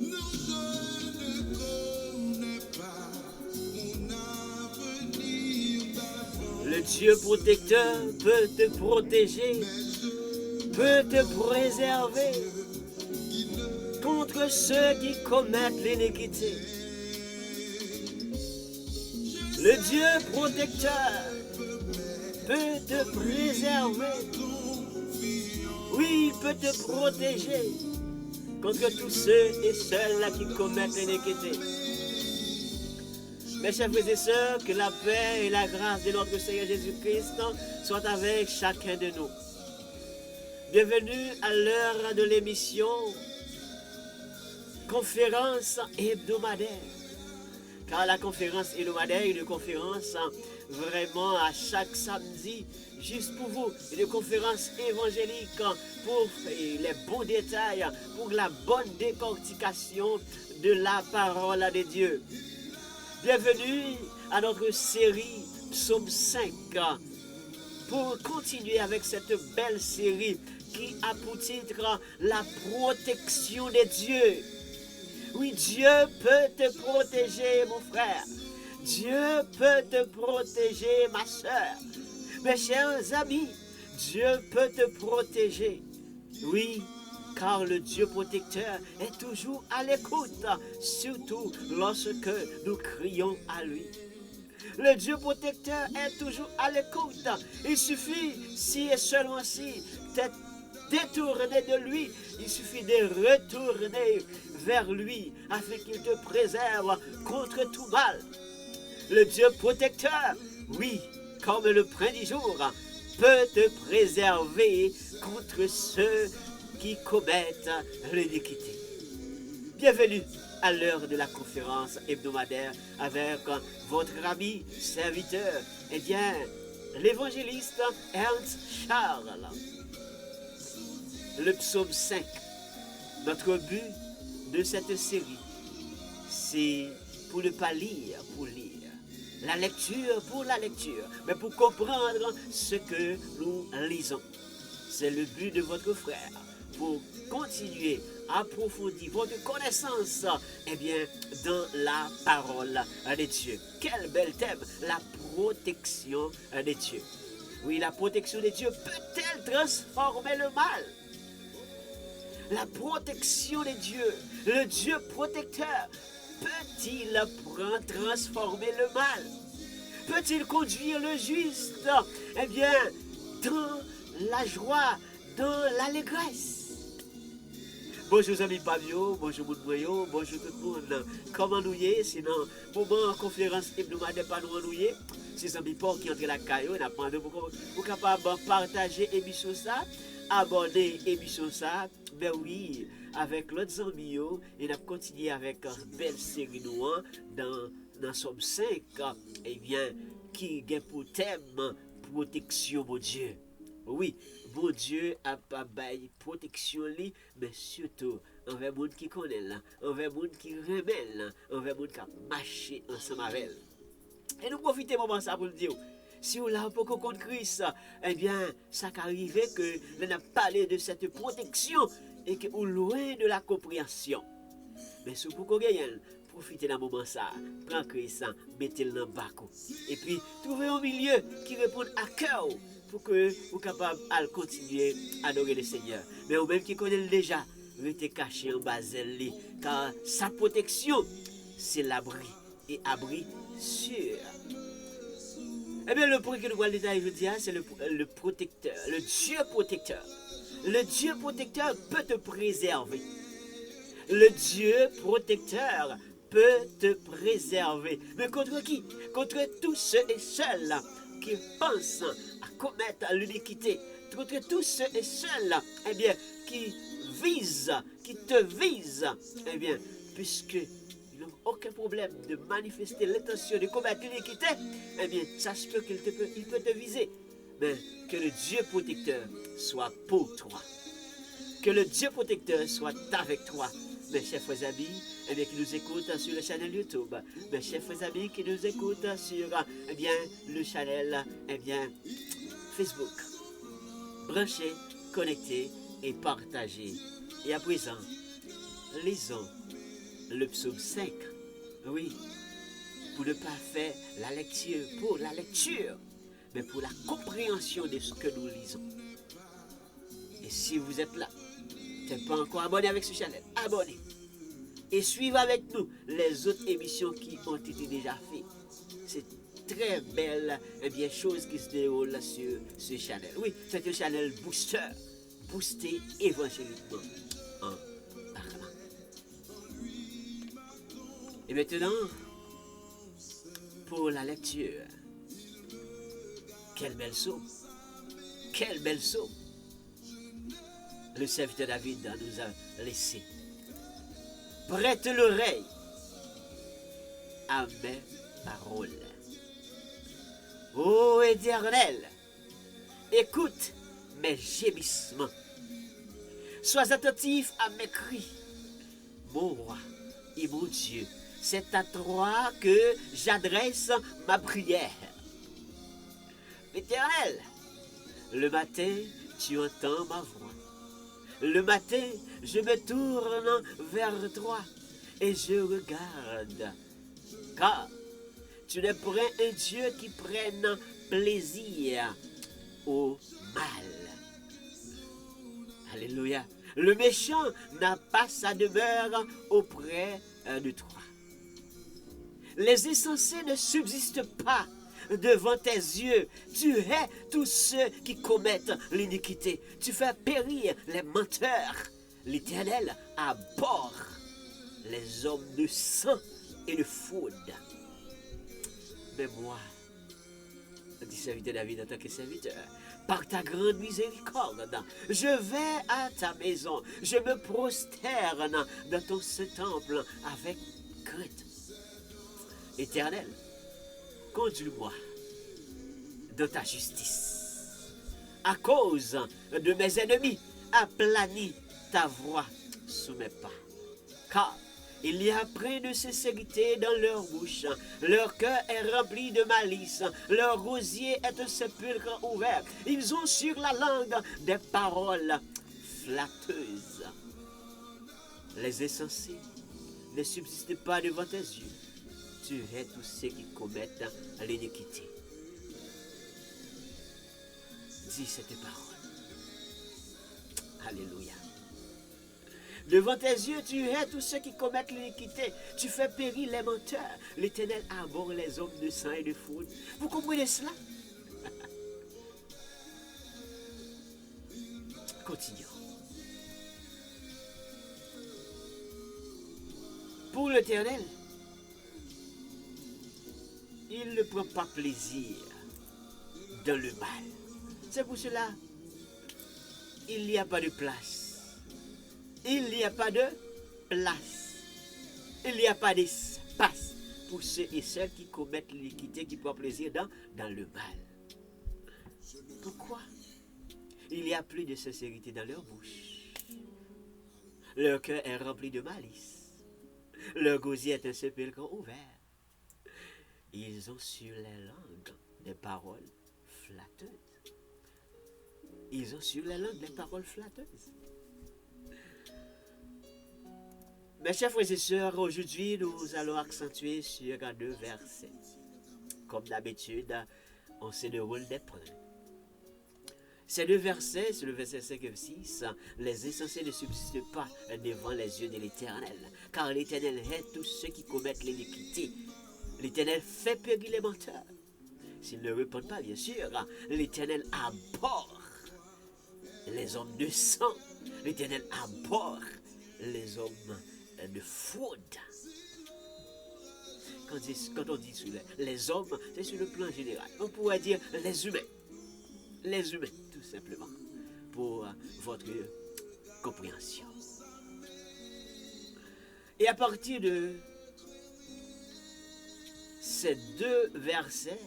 Non, je ne connais pas mon avenir d'avant. Le Dieu protecteur peut te protéger, peut te préserver contre ceux qui commettent l'iniquité. Le Dieu protecteur peut te préserver. Oui, il peut te protéger contre tous ceux et celles-là qui commettent l'iniquité. Mes chers frères et sœurs, que la paix et la grâce de notre Seigneur Jésus-Christ soient avec chacun de nous. Bienvenue à l'heure de l'émission Conférence hebdomadaire. Car la conférence hebdomadaire est une conférence vraiment à chaque samedi, juste pour vous, une conférence évangélique pour les bons détails, pour la bonne décortication de la parole de Dieu. Bienvenue à notre série Psaume 5 pour continuer avec cette belle série qui a pour titre La protection de Dieu. Oui, Dieu peut te protéger, mon frère. Dieu peut te protéger, ma soeur. Mes chers amis, Dieu peut te protéger. Oui, car le Dieu protecteur est toujours à l'écoute, surtout lorsque nous crions à lui. Le Dieu protecteur est toujours à l'écoute. Il suffit, si et seulement si, d'être détourné de lui, il suffit de retourner vers lui afin qu'il te préserve contre tout mal. Le Dieu protecteur, oui, comme le prince du jour, peut te préserver contre ceux qui commettent l'iniquité. Bienvenue à l'heure de la conférence hebdomadaire avec votre ami, serviteur, eh bien, l'évangéliste Ernst Charles. Le psaume 5, notre but de cette série, c'est pour ne pas lire, pour lire. La lecture pour la lecture, mais pour comprendre ce que nous lisons. C'est le but de votre frère, pour continuer à approfondir votre connaissance eh bien, dans la parole de Dieu. Quel bel thème, la protection de Dieu. Oui, la protection de Dieu peut-elle transformer le mal? La protection de Dieu, le Dieu protecteur, peut-il transformer le mal? Peut-il conduire le juste, eh bien, dans la joie, dans l'allégresse? Bonjour amis Pabio, bonjour mon noyau, bonjour tout le monde. Comment nous y est? Sinon, moment en conférence hebdomadaire pas nous ennuyer. C'est amis Paul qui entre la caillou, n'a pas de vous capable de partager l'émission ça, abonner l'émission ça. Mais oui, avec l'autre amis, et on a continué avec une belle série noire dans Somme 5, eh bien, qui a pour thème protection, mon Dieu. Oui, mon Dieu a pas bail protection li, mais surtout envers monde qui connaît là, envers monde qui remet là, envers monde qui a marché ensemble avec elle. Et nous profitons moment ça pour le dire. Si on l'a pas contre Christ, eh bien, ça qu'arrive que l'on a parlé de cette protection et que ou loin de la compréhension. Mais si vous gagnez, profitez d'un moment ça, prends Christ, mettez-le dans le bac. Et puis, trouvez un milieu qui répond à cœur pour que vous soyez capable de continuer à adorer le Seigneur. Mais vous-même qui connaissez déjà, restez caché en bas de car sa protection, c'est l'abri. Et abri sûr. Eh bien, le point que nous voyons détailler aujourd'hui, c'est le protecteur, le Dieu protecteur. Le Dieu protecteur peut te préserver. Le Dieu protecteur peut te préserver. Mais contre qui? Contre tous ceux et celles qui pensent à commettre l'iniquité. Contre tous ceux et celles eh bien, qui te visent. Eh bien, puisque aucun problème de manifester l'intention de commettre l'iniquité, eh bien, sache qu'il peut te viser. Mais que le Dieu protecteur soit pour toi. Que le Dieu protecteur soit avec toi. Mes chers frères amis, eh bien, qui nous écoutent sur le channel YouTube. Mes chers frères amis qui nous écoutent sur eh bien, le channel eh bien, Facebook. Branchez, connectez et partagez. Et à présent, lisons le psaume 5. Oui, pour ne pas faire la lecture pour la lecture, mais pour la compréhension de ce que nous lisons. Et si vous êtes là, tu n'es pas encore abonné avec ce channel, abonnez. Et suivez avec nous les autres émissions qui ont été déjà faites. C'est très belle chose qui se déroule sur ce channel. Oui, c'est un channel booster. Booster évangéliquement en parlant. Et maintenant, pour la lecture. Quelle belle somme. Quelle belle somme. Le serviteur David nous a laissé. Prête l'oreille à mes paroles. Ô Éternel, écoute mes gémissements. Sois attentif à mes cris. Mon roi et mon Dieu, c'est à toi que j'adresse ma prière. Éternel, le matin, tu entends ma voix. Le matin, je me tourne vers toi et je regarde. Car tu n'es point un Dieu qui prenne plaisir au mal. Alléluia. Le méchant n'a pas sa demeure auprès de toi. Les insensés ne subsistent pas devant tes yeux. Tu hais tous ceux qui commettent l'iniquité. Tu fais périr les menteurs. L'Éternel abhorre les hommes de sang et de fraude. Mais moi, dit serviteur David en tant que serviteur, par ta grande miséricorde, je vais à ta maison, je me prosterne dans ton saint temple avec crainte. Éternel, conduis-moi dans ta justice. À cause de mes ennemis, aplanis ta voix sous mes pas. Car il y a plein de sincérité dans leur bouche. Leur cœur est rempli de malice. Leur gosier est un sépulcre ouvert. Ils ont sur la langue des paroles flatteuses. Les insensés ne subsistent pas devant tes yeux. Tu hais tous ceux qui commettent l'iniquité. Dis cette parole. Alléluia. Devant tes yeux, tu hais tous ceux qui commettent l'iniquité. Tu fais périr les menteurs. L'Éternel abhorre les hommes de sang et de fraude. Vous comprenez cela? Continuons. Pour l'Éternel, il ne prend pas plaisir dans le mal. C'est pour cela il n'y a pas de place. Il n'y a pas de place. Il n'y a pas d'espace pour ceux et celles qui commettent l'iniquité, qui prennent plaisir dans le mal. Pourquoi? Il n'y a plus de sincérité dans leur bouche. Leur cœur est rempli de malice. Leur gosier est un sépulcre ouvert. Ils ont sur les langues des paroles flatteuses. Ils ont sur les langues des paroles flatteuses. Mes chers frères et sœurs, aujourd'hui, nous allons accentuer sur deux versets. Comme d'habitude, on se déroule des points. Ces deux versets, c'est le verset 5 et 6, les insensés ne subsistent pas devant les yeux de l'Éternel, car l'Éternel hait tous ceux qui commettent l'iniquité. L'Éternel fait périr les menteurs. S'ils ne répondent pas, bien sûr, l'Éternel abhorre les hommes de sang. L'Éternel abhorre les hommes de fraude. Quand on dit sur les hommes, c'est sur le plan général. On pourrait dire les humains. Les humains, tout simplement, pour votre compréhension. Et à partir de ces deux versets,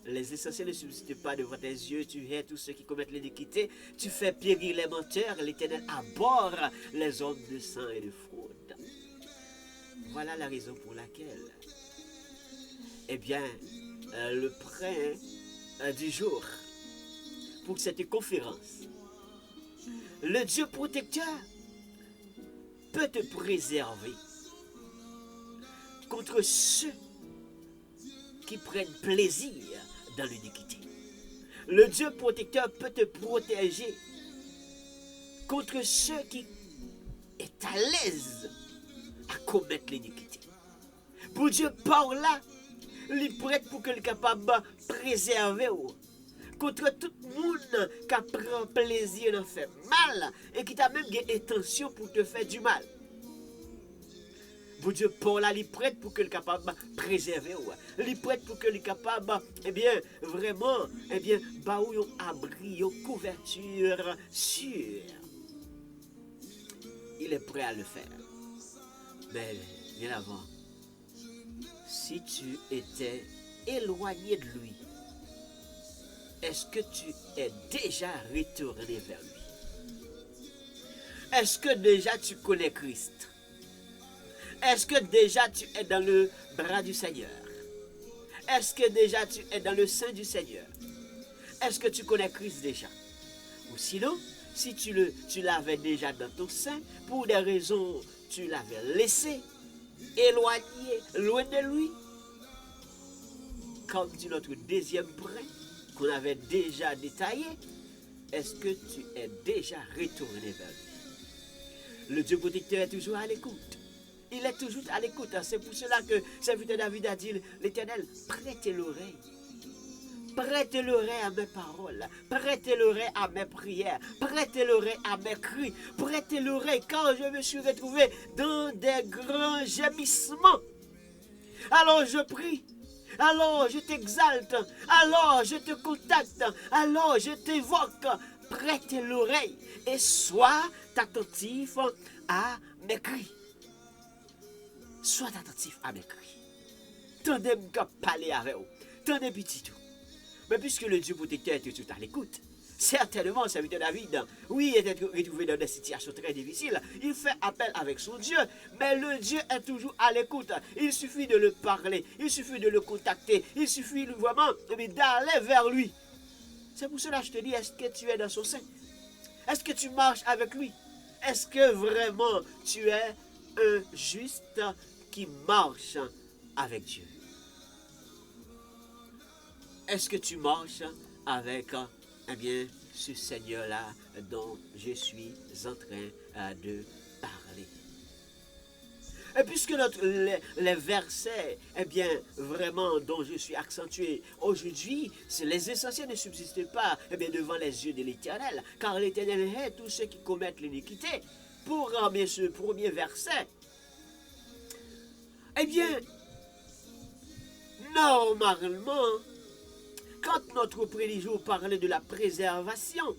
les essentiels ne subsistent pas devant tes yeux, tu hais tous ceux qui commettent l'iniquité, tu fais périr les menteurs, l'Éternel abhorre les hommes de sang et de fraude. Voilà la raison pour laquelle, eh bien, le prêt du jour pour cette conférence, le Dieu protecteur peut te préserver contre ceux qui prennent plaisir dans l'iniquité. Le Dieu protecteur peut te protéger contre ceux qui est à l'aise à commettre l'iniquité. Pour Dieu, par là, il est prêt pour qu'il soit capable de préserver contre tout le monde qui prend plaisir de faire mal et qui t'a même intention pour te faire du mal. Pour Dieu, pour là, il est prêt pour qu'il soit capable de préserver. Il est prêt pour qu'il soit capable, vraiment, bah où un abri, une couverture sûre. Il est prêt à le faire. Mais bien avant, si tu étais éloigné de lui, est-ce que tu es déjà retourné vers lui? Est-ce que déjà tu connais Christ? Est-ce que déjà tu es dans le bras du Seigneur? Est-ce que déjà tu es dans le sein du Seigneur? Est-ce que tu connais Christ déjà? Ou sinon, si tu l'avais déjà dans ton sein, pour des raisons, tu l'avais laissé, éloigné, loin de lui, comme dit notre deuxième point qu'on avait déjà détaillé, est-ce que tu es déjà retourné vers lui? Le Dieu protecteur est toujours à l'écoute. Il est toujours à l'écoute. C'est pour cela que serviteur David a dit, l'Éternel, prêtez l'oreille. Prêtez l'oreille à mes paroles. Prêtez l'oreille à mes prières. Prêtez l'oreille à mes cris. Prêtez l'oreille quand je me suis retrouvé dans des grands gémissements. Alors je prie. Alors je t'exalte. Alors je te contacte. Alors je t'évoque. Prêtez l'oreille et sois attentif à mes cris. Sois attentif à mes cris. Tendez-moi qu'à parler avec vous. Tendez petit tout. Mais puisque le Dieu protecteur est tout à l'écoute, certainement, serviteur David, oui, il était retrouvé dans des situations très difficiles. Il fait appel avec son Dieu, mais le Dieu est toujours à l'écoute. Il suffit de le parler, il suffit de le contacter, il suffit vraiment d'aller vers lui. C'est pour cela que je te dis, est-ce que tu es dans son sein? Est-ce que tu marches avec lui? Est-ce que vraiment tu es un juste qui marche avec Dieu? Est-ce que tu marches avec ce Seigneur-là dont je suis en train de parler? Et puisque les versets, vraiment, dont je suis accentué aujourd'hui, les essentiels ne subsistent pas devant les yeux de l'Éternel, car l'Éternel hait tous ceux qui commettent l'iniquité. Pour ce premier verset, normalement, quand notre prédiction parlait de la préservation,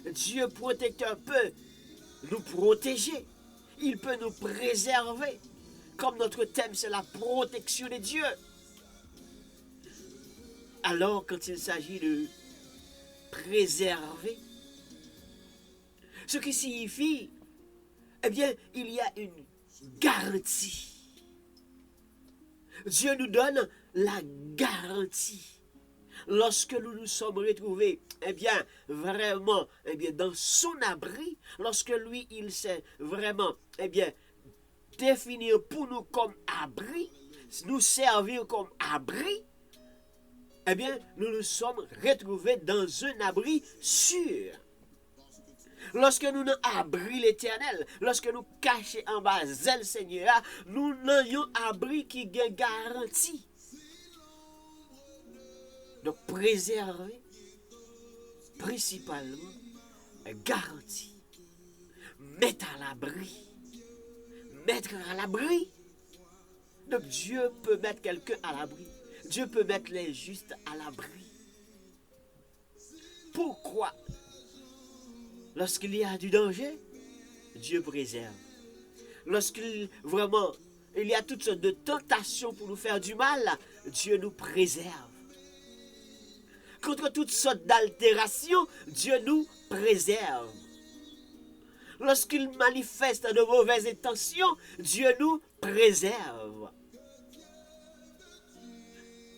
Dieu protecteur peut nous protéger, il peut nous préserver. Comme notre thème, c'est la protection de Dieu. Alors, quand il s'agit de préserver, ce qui signifie, il y a une garantie. Dieu nous donne la garantie. Lorsque nous nous sommes retrouvés, vraiment, dans son abri, lorsque lui, il s'est vraiment, définir pour nous comme abri, nous servir comme abri, nous nous sommes retrouvés dans un abri sûr. Lorsque nous nous abri l'Éternel, lorsque nous cachons en bas le Seigneur, nous n'ayons abri qui est garanti. Donc préserver, principalement, garantie. Mettre à l'abri. Mettre à l'abri. Donc Dieu peut mettre quelqu'un à l'abri. Dieu peut mettre les justes à l'abri. Pourquoi? Lorsqu'il y a du danger, Dieu préserve. Lorsqu'il y a toutes sortes de tentations pour nous faire du mal, Dieu nous préserve. Contre toutes sortes d'altérations, Dieu nous préserve. Lorsqu'il manifeste de mauvaises intentions, Dieu nous préserve.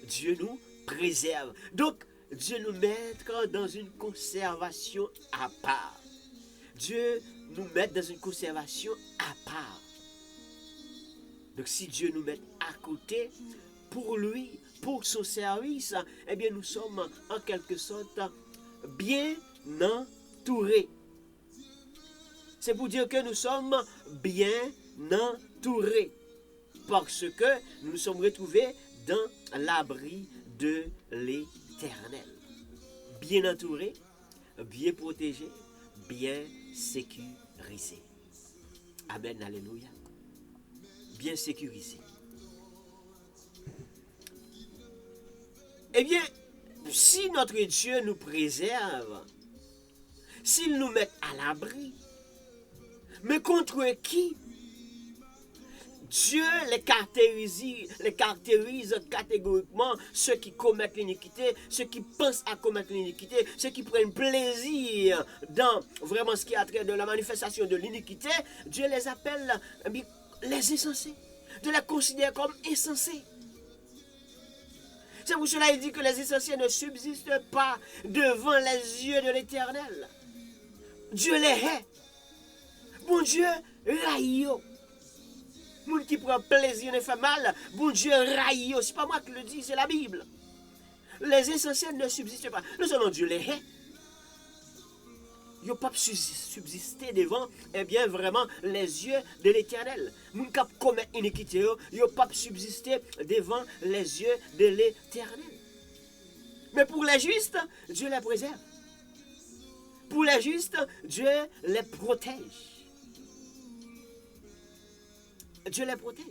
Dieu nous préserve. Donc, Dieu nous met dans une conservation à part. Dieu nous met dans une conservation à part. Donc si Dieu nous met à côté, pour lui, pour son service, eh bien nous sommes en quelque sorte bien entourés. C'est pour dire que nous sommes bien entourés. Parce que nous nous sommes retrouvés dans l'abri de l'Éternel. Bien entourés, bien protégés, bien sécurisés. Amen, alléluia. Bien sécurisés. Eh bien, si notre Dieu nous préserve, s'il nous met à l'abri, mais contre qui? Dieu les caractérise catégoriquement ceux qui commettent l'iniquité, ceux qui pensent à commettre l'iniquité, ceux qui prennent plaisir dans vraiment ce qui a trait de la manifestation de l'iniquité. Dieu les appelle les insensés. Dieu les considère comme insensés. C'est pour cela qu'il dit que les insensés ne subsistent pas devant les yeux de l'Éternel. Dieu les hait. Bon Dieu raille. Moun qui prend plaisir ne fait mal. Bon Dieu raille. C'est pas moi qui le dis, c'est la Bible. Les insensés ne subsistent pas. Nous allons Dieu les hait. Ils n'ont pas subsisté devant, vraiment les yeux de l'Éternel. Moun qui commet iniquité, ils n'ont pas subsisté devant les yeux de l'Éternel. Mais pour les justes, Dieu les préserve. Pour les justes, Dieu les protège. Dieu les protège.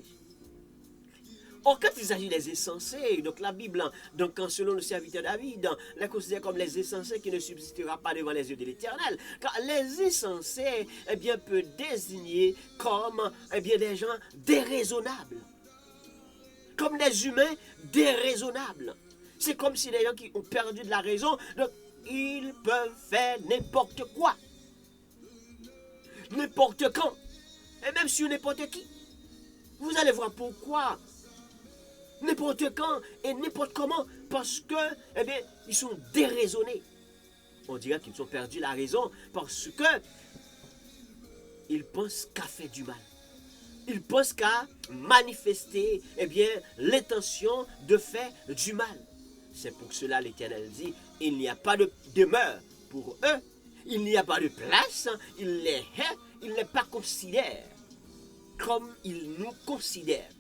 Or, quand il s'agit des insensés, donc la Bible, donc selon le serviteur David, les considère comme les insensés qui ne subsistera pas devant les yeux de l'Éternel. Car les insensés, peut désigner comme des gens déraisonnables. Comme des humains déraisonnables. C'est comme si les gens qui ont perdu de la raison, donc ils peuvent faire n'importe quoi. N'importe quand. Et même sur n'importe qui. Vous allez voir pourquoi. N'importe quand et n'importe comment, parce que, ils sont déraisonnés. On dirait qu'ils ont perdu la raison parce que ils pensent qu'à faire du mal. Ils pensent qu'à manifester, l'intention de faire du mal. C'est pour cela l'Éternel dit, il n'y a pas de demeure pour eux, il n'y a pas de place, il les hait, il ne les pas considère comme ils nous considèrent.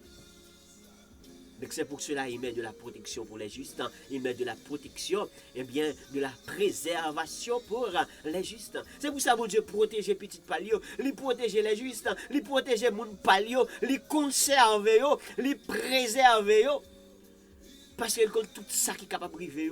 Donc c'est pour cela qu'il met de la protection pour les justes, il met de la protection, de la préservation pour les justes. C'est pour ça que mon Dieu protège les petites palio, il protège les justes, il protège mon palio, il conserve, il préserve. Parce qu'il compte tout ça qui est capable de priver.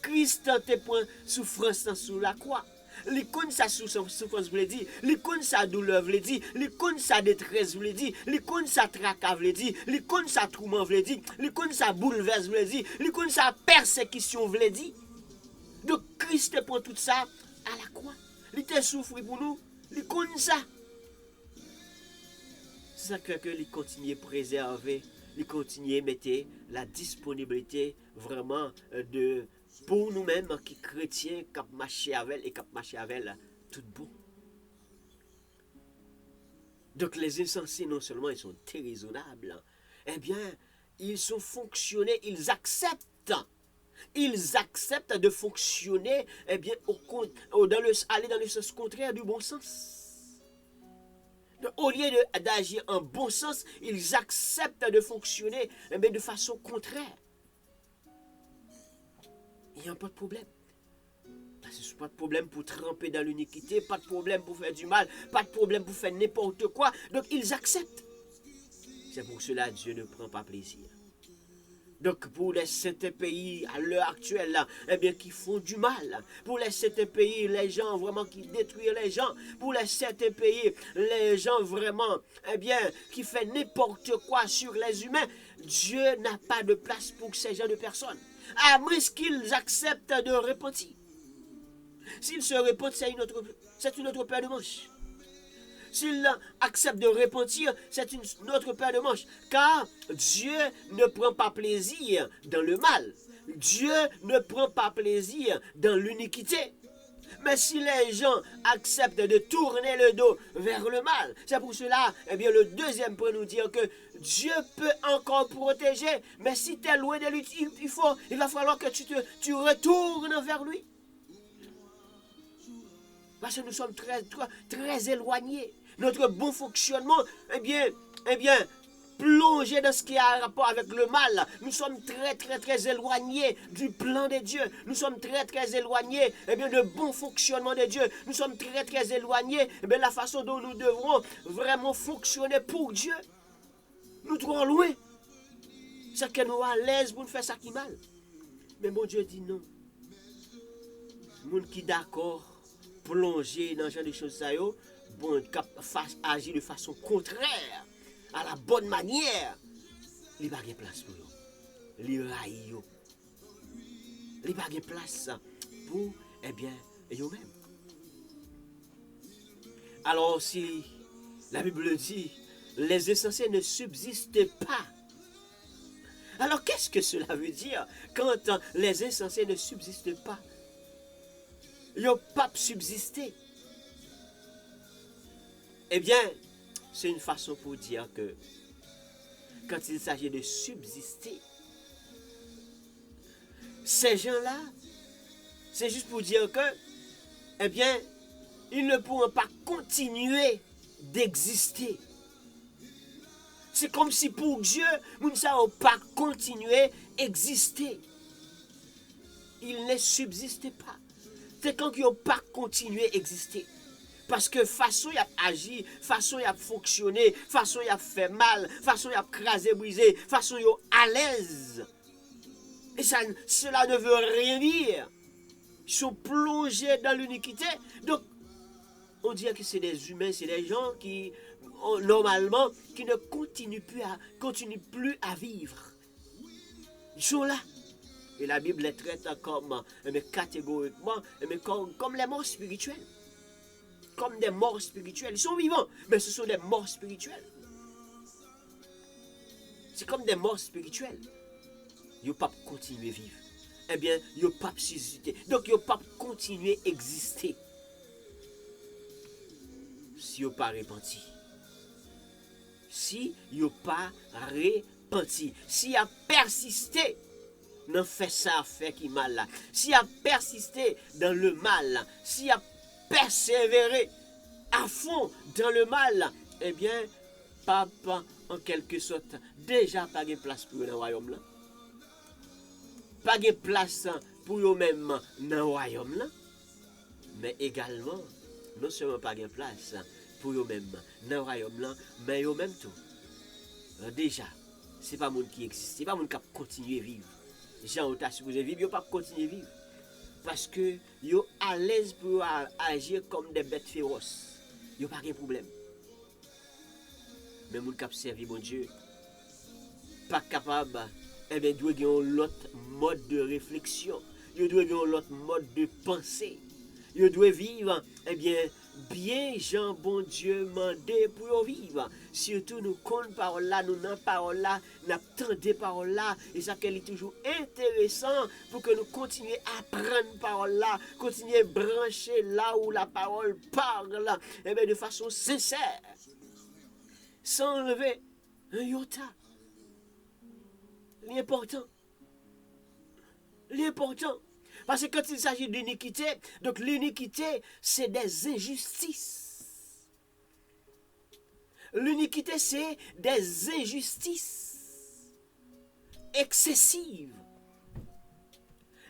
Christ te point souffrance sous la croix. Les connaît sa souffrance, vous le dit. Les connaît sa douleur, vous le dit. Les connaît sa détresse, vous le dit. Les connaît sa tracas, vous le dit. Les connaît sa tourment, vous le dit. Les connaît sa bouleverse, vous le dit. Les connaît sa persécution, vous le dit. Donc Christ prend tout ça à la croix. Il te souffre pour nous. Il connaît ça. C'est ça que il continue à préserver. Il continue à mettre la disponibilité vraiment pour nous-mêmes qui chrétiens, qui marchent avec et qui marchent avec tout bon. Donc les insensés, non seulement ils sont déraisonnables, ils sont fonctionnés, ils acceptent de fonctionner, aller dans le sens contraire du bon sens. Donc, au lieu d'agir en bon sens, ils acceptent de fonctionner de façon contraire. Il n'y a pas de problème. Parce que pas de problème pour tremper dans l'iniquité, pas de problème pour faire du mal, pas de problème pour faire n'importe quoi. Donc ils acceptent. C'est pour cela que Dieu ne prend pas plaisir. Donc pour les certains pays à l'heure actuelle, qui font du mal, pour les certains pays, les gens vraiment qui détruisent les gens, pour les certains pays, les gens vraiment, qui font n'importe quoi sur les humains, Dieu n'a pas de place pour ces gens de personnes. À moins qu'ils acceptent de repentir. S'ils se repentent, c'est une autre paire de manches. S'ils acceptent de repentir, c'est une autre paire de manches. Car Dieu ne prend pas plaisir dans le mal. Dieu ne prend pas plaisir dans l'iniquité. Mais si les gens acceptent de tourner le dos vers le mal, c'est pour cela, eh bien, le deuxième point nous dire que Dieu peut encore protéger, mais si tu es loin de lui, il va falloir que tu retournes vers lui. Parce que nous sommes très éloignés. Notre bon fonctionnement, eh bien, plongé dans ce qui a rapport avec le mal. Nous sommes très éloignés du plan de Dieu. Nous sommes très éloignés de bon fonctionnement de Dieu. Nous sommes très éloignés de la façon dont nous devrons vraiment fonctionner pour Dieu. Nous trop loin. C'est que nous à l'aise pour nous faire ça qui mal. Mais mon Dieu dit non. Les gens qui d'accord plonger dans ce genre de choses, bon, agir de façon contraire à la bonne manière, il n'y a pas de place pour eux. Il n'y a pas de place pour, eux-mêmes. Alors, si la Bible dit, les insensés ne subsistent pas. Alors, qu'est-ce que cela veut dire quand les insensés ne subsistent pas? Ils n'ont pas subsisté. Eh bien, c'est une façon pour dire que quand il s'agit de subsister, ces gens-là, c'est juste pour dire que, eh bien, ils ne pourront pas continuer d'exister. C'est comme si pour Dieu, nous ne savons pas continuer d'exister. Ils ne subsistent pas. C'est quand ils n'ont pas continué d'exister. Parce que façon il a agi, façon il a fonctionné, façon il a fait mal, façon il a crasé, brisé, façon il est à l'aise. Et cela ne veut rien dire. Ils sont plongés dans l'iniquité. Donc, on dirait que c'est des humains, c'est des gens qui, normalement, qui ne continuent plus à vivre. Ils sont là. Et la Bible les traite comme, catégoriquement, comme les morts spirituels. Comme des morts spirituels. Ils sont vivants, mais ce sont des morts spirituels. C'est comme des morts spirituels. Ils ne peuvent pas continuer à vivre. Eh bien, ils ne peuvent pas susciter. Donc, ils ne peuvent pas continuer à exister. Si ils n'ont pas repenti. Si ils n'ont pas repenti. Si ils ont persisté dans fait ça, fait qui mal là. Si a persisté dans le mal, si a persévéré à fond dans le mal, eh bien, papa, en quelque sorte, déjà pas de place pour eux dans le royaume là. Pas de place pour eux-mêmes dans le royaume là. Mais également, non seulement pas de place pour eux-mêmes dans le royaume là, mais eux-mêmes tout. Déjà, c'est pas monde qui existe, c'est pas monde qui continue à vivre. Jean Ota supposé vivre, ils ne peuvent pas continuer à vivre. Parce que ils sont à l'aise pour agir comme des bêtes féroces. Ils n'ont pas de problème. Mais les gens qui servent mon Dieu, pas capable, eh bien, doivent avoir l'autre mode de réflexion. Ils doivent avoir l'autre mode de pensée. Ils doivent vivre, eh bien, Jean, bon Dieu, mandé pour vivre. Surtout, nous comptons parole là, nous n'avons parole là, nous attendons parole là. Et ça, est toujours intéressant pour que nous continuions à apprendre parole là, continuer à brancher là où la parole parle, eh bien, de façon sincère, sans enlever un iota. L'important. Parce que quand il s'agit d'iniquité, donc l'iniquité, c'est des injustices. L'iniquité, c'est des injustices excessives.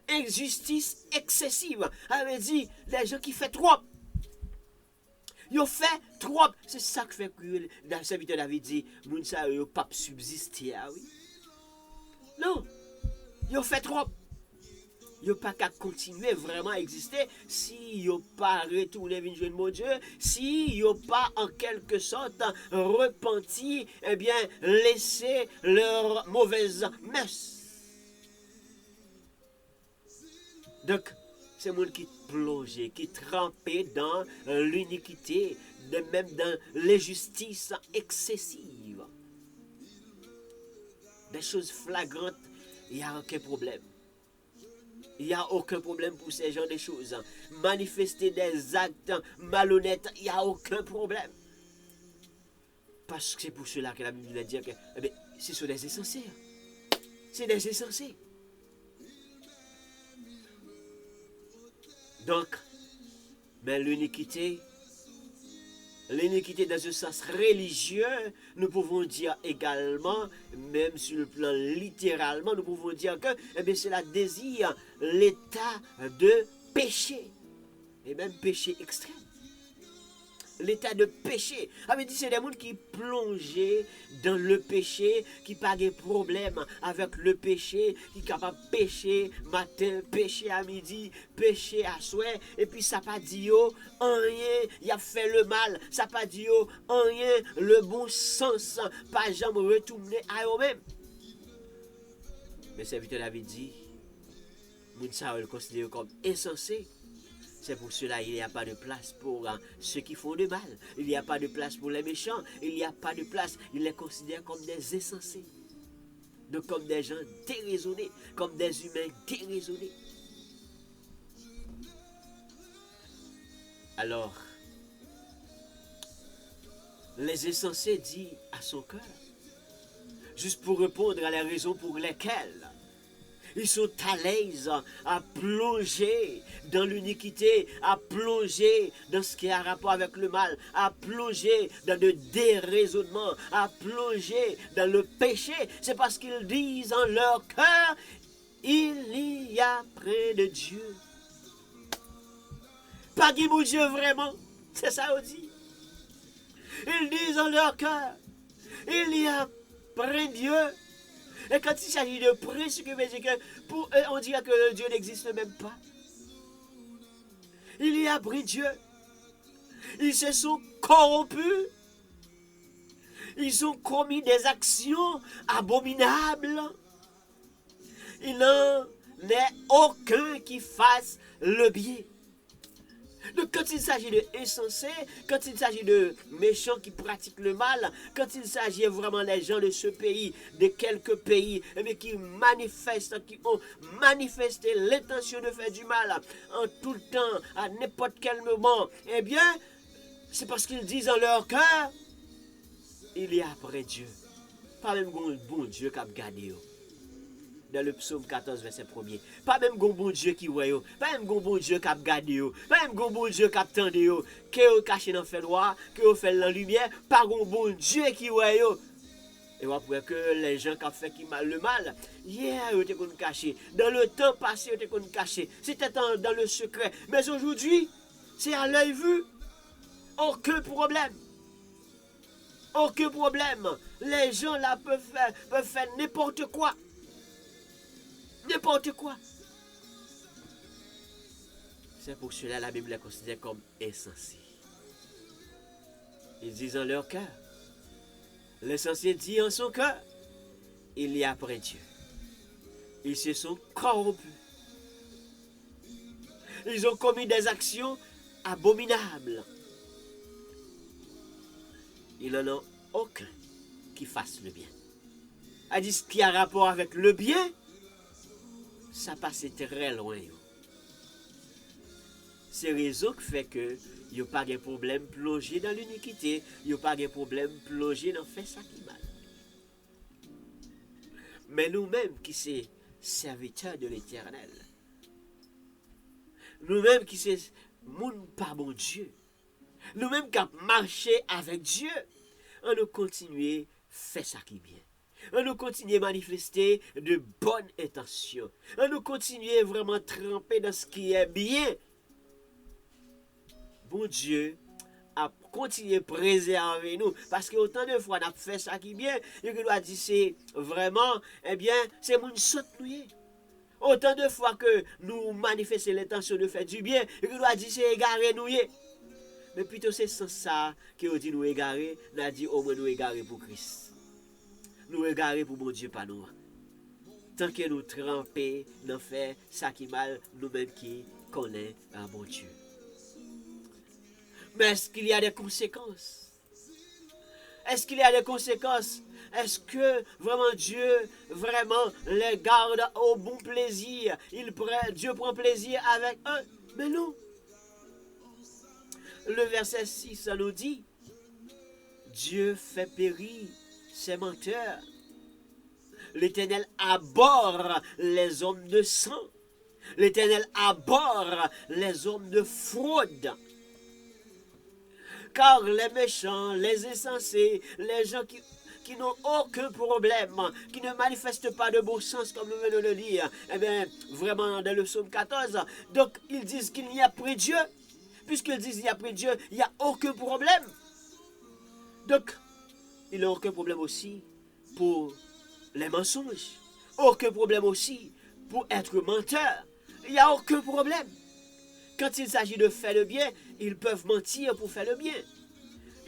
Injustice excessive. Ça veut dire les gens qui font trop. Ils ont fait trop. C'est ça que fait que le serviteur David dit, nous ne savons pas subsister. Ah oui. Non. Ils ont fait trop. Ils n'ont pas qu'à continuer vraiment à exister si ils n'ont pas retourné vers mon Dieu, si ils n'ont pas en quelque sorte repenti, eh bien, laissé leur mauvaise messe. Donc, c'est monde qui plongeait, qui trempait dans l'iniquité, même dans l'injustice excessive. Des choses flagrantes, il n'y a aucun problème. Il n'y a aucun problème pour ces genres de choses. Manifester des actes malhonnêtes, il n'y a aucun problème. Parce que c'est pour cela que la Bible va dire que ce sont des insensés. C'est des insensés. Donc, mais l'iniquité dans un sens religieux, nous pouvons dire également, même sur le plan littéralement, nous pouvons dire que cela désire l'état de péché, et même péché extrême. L'état de péché. C'est des gens qui plongent dans le péché, qui n'ont pas de problème avec le péché, qui sont capables de pécher matin, pécher à midi, pécher à soir, et puis ça pas dit rien, il a fait le mal, ça pas dit rien, le bon sens, pas jamais retourner à eux-mêmes. Mais serviteur avait dit, moun sa le considère comme insensé. C'est pour cela qu'il n'y a pas de place pour ceux qui font du mal. Il n'y a pas de place pour les méchants. Il n'y a pas de place. Il les considère comme des insensés. Donc comme des gens déraisonnés. Comme des humains déraisonnés. Alors, les insensés disent à son cœur, juste pour répondre à la raison pour lesquelles ils sont à l'aise à plonger dans l'iniquité, à plonger dans ce qui a rapport avec le mal, à plonger dans le déraisonnement, à plonger dans le péché. C'est parce qu'ils disent en leur cœur, il y a près de Dieu. Pas qui mon Dieu vraiment, c'est ça on dit. Ils disent en leur cœur, il y a près de Dieu. Et quand il s'agit de prier, ce que veut dire que pour eux, on dirait que Dieu n'existe même pas. Il y a pris Dieu. Ils se sont corrompus. Ils ont commis des actions abominables. Il n'en est aucun qui fasse le bien. Donc quand il s'agit de insensés, quand il s'agit de méchants qui pratiquent le mal, quand il s'agit vraiment des gens de ce pays, de quelques pays, qui manifestent, qui ont manifesté l'intention de faire du mal en tout le temps, à n'importe quel moment, c'est parce qu'ils disent en leur cœur, il y a après Dieu. Pas même un bon Dieu qui a gardé. Dans le psaume 14, verset 1er. Pas même un bon Dieu qui voit, pas même un bon Dieu qui a gardé, pas même un bon Dieu qui a attendu, qui est caché dans le fait noir, qui est fait dans la lumière, pas un bon Dieu qui voit. Et après que les gens qui ont fait le mal, hier, ils étaient cachés. Dans le temps passé, ils étaient cachés. C'était dans le secret. Mais aujourd'hui, c'est à l'œil vu. Aucun problème. Aucun problème. Les gens là peuvent faire n'importe quoi. N'importe quoi. C'est pour cela que la Bible les considère comme insensés. Ils disent en leur cœur. L'insensé dit en son cœur, il y a après Dieu. Ils se sont corrompus. Ils ont commis des actions abominables. Il n'en a aucun qui fasse le bien. Elle dit ce qui a rapport avec le bien, ça passe très loin. C'est raison qui fait que il n'y a pas de problème plongé dans l'iniquité, il n'y a pas de problème plongé dans faire ça qui mal. Mais nous-mêmes qui sommes serviteurs de l'Éternel, nous-mêmes qui sommes moun par bon Dieu, nous-mêmes qui avons marché avec Dieu, on nous continue à faire ça qui est bien. On nous continue à manifester de bonnes intentions. On nous continue à vraiment tremper dans ce qui est bien. Bon Dieu a continué à préserver nous. Parce que autant de fois on a fait ça qui est bien, et que doit dire c'est vraiment, c'est mon saute nous. Autant de fois que nous manifestons l'intention de faire du bien, et que doit dire c'est égaré nous. Mais plutôt c'est sans ça que dit nous égarer, nous a dit au moins nous égarer pour Christ. Nous égarer pour mon Dieu pas nous. Tant que nous tremper dans faire ça qui mal, nous-mêmes qui connaissons un bon Dieu. Mais est-ce qu'il y a des conséquences? Est-ce qu'il y a des conséquences? Est-ce que vraiment Dieu vraiment les garde au bon plaisir? Dieu prend plaisir avec eux? Mais non. Le verset 6, ça nous dit, Dieu fait périr ses menteurs. L'Éternel abhorre les hommes de sang. L'Éternel abhorre les hommes de fraude. Car les méchants, les insensés, les gens qui n'ont aucun problème, qui ne manifestent pas de bon sens, comme nous venons de le lire, eh bien, vraiment dans le psaume 14, donc ils disent qu'il n'y a plus Dieu. Puisqu'ils disent qu'il n'y a plus Dieu, il n'y a aucun problème. Donc, il n'y a aucun problème aussi pour les mensonges. Aucun problème aussi pour être menteur. Il n'y a aucun problème. Quand il s'agit de faire le bien, ils peuvent mentir pour faire le bien.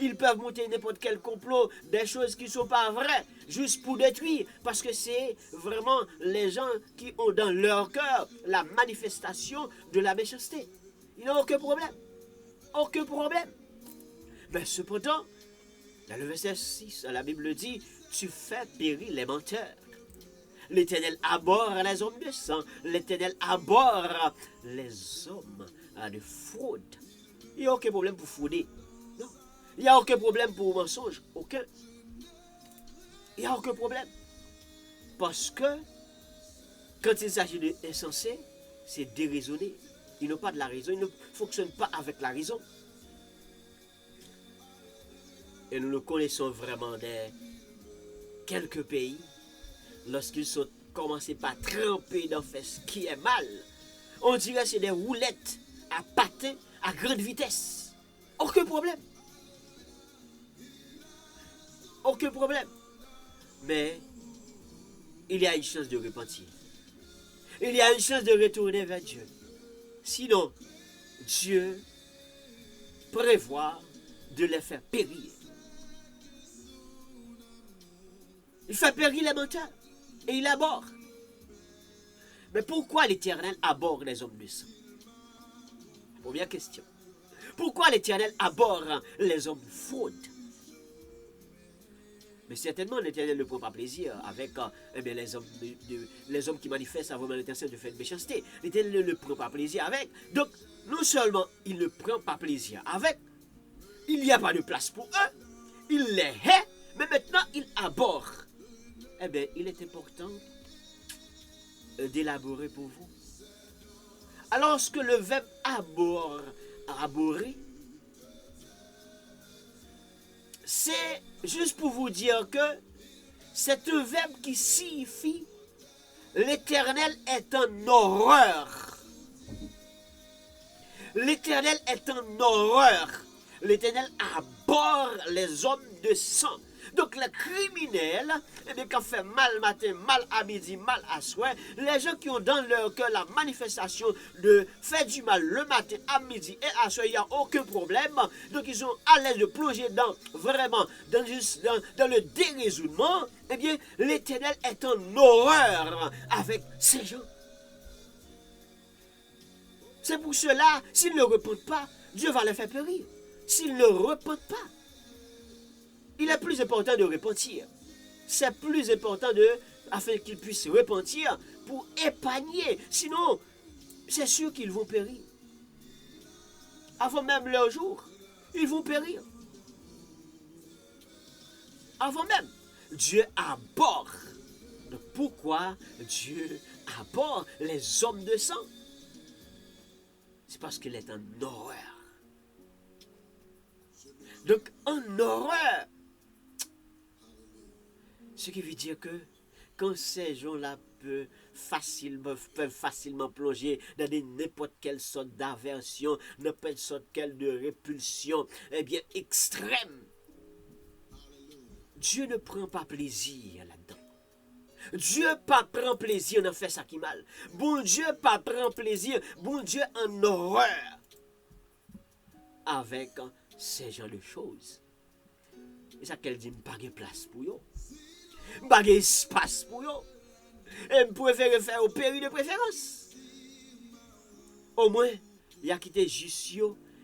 Ils peuvent monter n'importe quel complot, des choses qui ne sont pas vraies, juste pour détruire. Parce que c'est vraiment les gens qui ont dans leur cœur la manifestation de la méchanceté. Il n'y a aucun problème. Aucun problème. Mais cependant, dans le verset 6, la Bible dit, tu fais périr les menteurs. L'Éternel abhorre les hommes de sang. L'Éternel abhorre les hommes de fraude. Il n'y a aucun problème pour frauder. Non. Il n'y a aucun problème pour mensonge. Aucun. Il n'y a aucun problème. Parce que quand il s'agit d'insensés, c'est déraisonné. Ils n'ont pas de la raison. Ils ne fonctionnent pas avec la raison. Et nous le connaissons vraiment des quelques pays, lorsqu'ils sont commencés par tremper dans ce qui est mal, on dirait que c'est des roulettes à patins à grande vitesse. Aucun problème. Aucun problème. Mais il y a une chance de repentir. Il y a une chance de retourner vers Dieu. Sinon, Dieu prévoit de les faire périr. Il fait périr les menteurs et il abhorre. Mais pourquoi l'Éternel abhorre les hommes de sang? Première question. Pourquoi l'Éternel abhorre les hommes de fraude? Mais certainement l'Éternel ne prend pas plaisir avec les hommes qui manifestent vraiment l'intention de faire de méchanceté. L'Éternel ne prend pas plaisir avec. Donc, non seulement il ne prend pas plaisir avec, il n'y a pas de place pour eux, il les hait, mais maintenant il abhorre. Eh bien, il est important d'élaborer pour vous. Alors que le verbe abhorrer, c'est juste pour vous dire que c'est un verbe qui signifie l'Éternel est en horreur. L'Éternel est en horreur. L'Éternel abhorre les hommes de sang. Donc les criminels, qui ont fait mal matin, mal à midi, mal à soir, les gens qui ont dans leur cœur la manifestation de faire du mal le matin, à midi et à soir, il n'y a aucun problème. Donc ils sont à l'aise de plonger vraiment dans le déraisonnement. Eh bien, l'Éternel est en horreur avec ces gens. C'est pour cela, s'ils ne repentent pas, Dieu va les faire périr. S'ils ne repentent pas, il est plus important de repentir. C'est plus important afin qu'ils puissent repentir pour épargner. Sinon, c'est sûr qu'ils vont périr. Avant même leur jour, ils vont périr. Avant même, Dieu abhorre. Donc pourquoi Dieu abhorre les hommes de sang? C'est parce qu'il est en horreur. Donc en horreur. Ce qui veut dire que quand ces gens-là peuvent facilement plonger dans n'importe quelle sorte d'aversion, n'importe sorte de répulsion, eh bien extrême, Dieu ne prend pas plaisir là-dedans. Dieu pas prend plaisir dans faire ça qui mal. Bon Dieu pas prend plaisir, bon Dieu en horreur avec ces genres de choses. Et ça qu'elle dit, pas de place pour eux. Pas d'espace pour eux. Et je préfère faire au péri de préférence. Au moins, il y a quitté juste,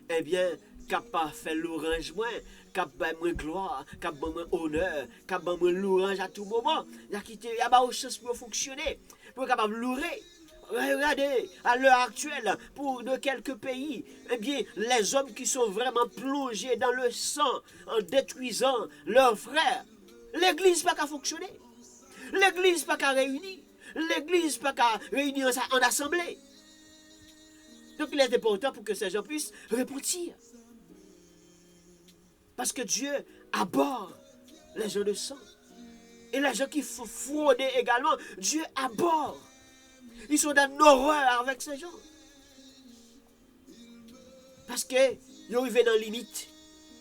eh bien, capable de faire l'orange moins, cap moins gloire, cap moins honneur, cap moins louange à tout moment. Il a quitté, il y a pas de chance pour fonctionner, pour capable louer. Regardez, à l'heure actuelle, pour de quelques pays, eh bien, les hommes qui sont vraiment plongés dans le sang en détruisant leurs frères, l'église n'a pas qu'à fonctionner. L'église n'a pas qu'à réunir. L'église n'a pas qu'à réunir en assemblée. Donc il est important pour que ces gens puissent repentir. Parce que Dieu abhorre les gens de sang. Et les gens qui font frauder également, Dieu abhorre. Ils sont dans l'horreur avec ces gens. Parce qu'ils sont arrivés dans une limite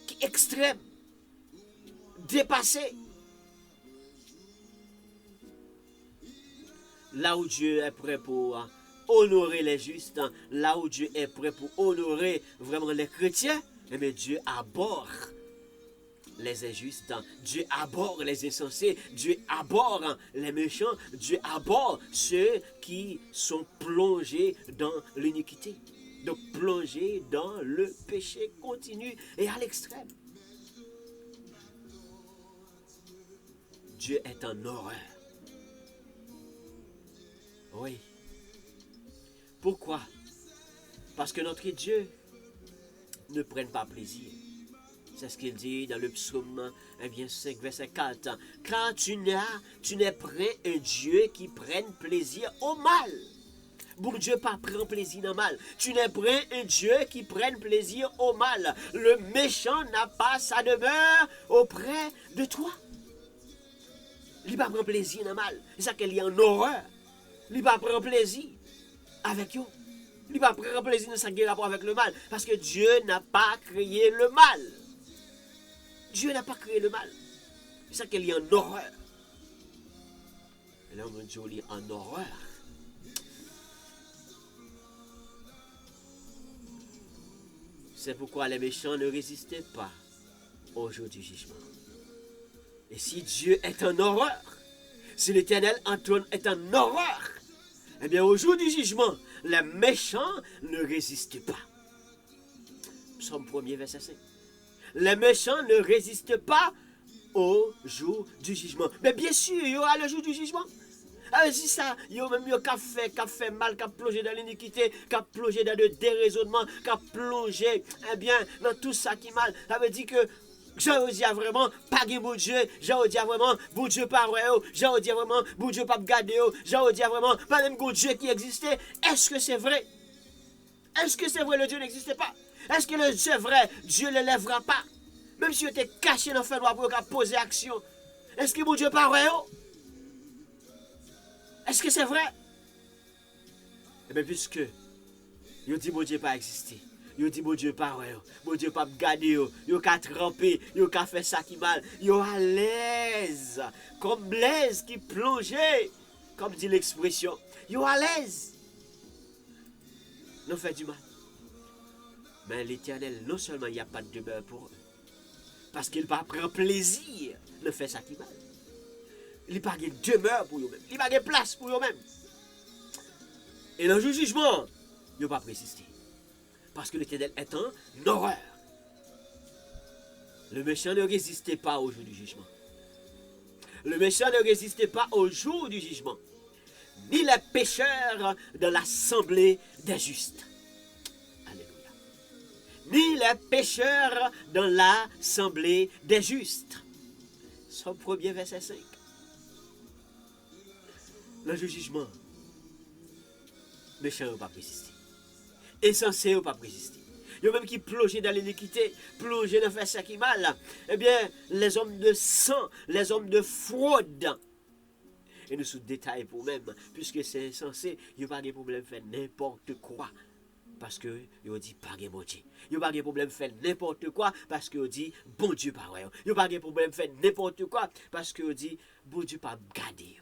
qui est extrême, dépassée. Là où Dieu est prêt pour honorer les justes, là où Dieu est prêt pour honorer vraiment les chrétiens, eh bien Dieu abhorre les injustes, Dieu abhorre les insensés, Dieu abhorre les méchants, Dieu abhorre ceux qui sont plongés dans l'iniquité, donc plongés dans le péché continu et à l'extrême. Dieu est en horreur. Oui. Pourquoi? Parce que notre Dieu ne prenne pas plaisir. C'est ce qu'il dit dans le psaume 5, verset 4. Car tu n'es prêt un Dieu qui prenne plaisir au mal. Bon Dieu pas prend plaisir dans le mal. Tu n'es prêt un Dieu qui prenne plaisir au mal. Le méchant n'a pas sa demeure auprès de toi. Il ne prend pas plaisir dans le mal. C'est ça qu'il y a en horreur. Il ne prend pas plaisir avec eux. Il ne prend pas plaisir dans sa rapport avec le mal. Parce que Dieu n'a pas créé le mal. Dieu n'a pas créé le mal. C'est ça qu'il y a en horreur. Et là, mon Dieu, il est en horreur. C'est pourquoi les méchants ne résistaient pas au jour du jugement. Et si Dieu est en horreur, si l'Éternel Antoine est en horreur, eh bien au jour du jugement, les méchants ne résistent pas. Psaume 1er, verset 5. Les méchants ne résistent pas au jour du jugement. Mais bien sûr, il y aura le jour du jugement. Alors si ça, il y a même qui a fait mal, qui a plongé dans l'iniquité, qui a plongé dans le déraisonnement, qui a plongé dans tout ça qui est mal. Ça veut dire que j'en dis vraiment, pas de bon Dieu, j'en dis vraiment, bon Dieu pas vrai, j'en dis vraiment, bon Dieu pas garder, j'en dis vraiment, pas même bon Dieu qui existait. Est-ce que c'est vrai? Est-ce que c'est vrai, le Dieu n'existait pas? Est-ce que le Dieu vrai, Dieu ne lèvera pas? Même si il était caché dans le fait droit pour poser action. Est-ce que mon Dieu pas vrai? Est-ce que c'est vrai? Eh bien, puisque il dit mon Dieu pas existé. Il dit mon Dieu pas vrai. Mon Dieu pas garder. Il a trempé. Il a fait ça qui mal. Il à l'aise. Comme Blaise qui plongeait. Comme dit l'expression. Il à l'aise. Nous fait du mal. Mais l'Éternel, non seulement il n'y a pas de demeure pour eux, parce qu'il va prendre plaisir de faire ça qui mal. Il n'y a pas de demeure pour eux-mêmes. Il n'y a pas de place pour eux-mêmes. Et dans le jugement, il ne va pas résister. Parce que l'Éternel est en horreur. Le méchant ne résistait pas au jour du jugement. Le méchant ne résistait pas au jour du jugement. Ni les pécheurs dans l'assemblée des justes. Ni les pécheurs dans l'assemblée des justes. Somme 1er, verset 5. Le jugement, méchant ne pas résister. Insensé ne pas résister. Il y a même qui plongent dans l'iniquité, plongent dans faire ça qui mal. Eh bien, les hommes de sang, les hommes de fraude. Et nous sous détail pour même, puisque c'est insensé, il n'y a pas de problème de faire n'importe quoi. Parce que il dit pas de bon Dieu. Il n'y a pas de problème de faire n'importe quoi parce que dit bon Dieu pas vrai. Il n'y a pas de problème de faire n'importe quoi parce que dit bon Dieu pas garder.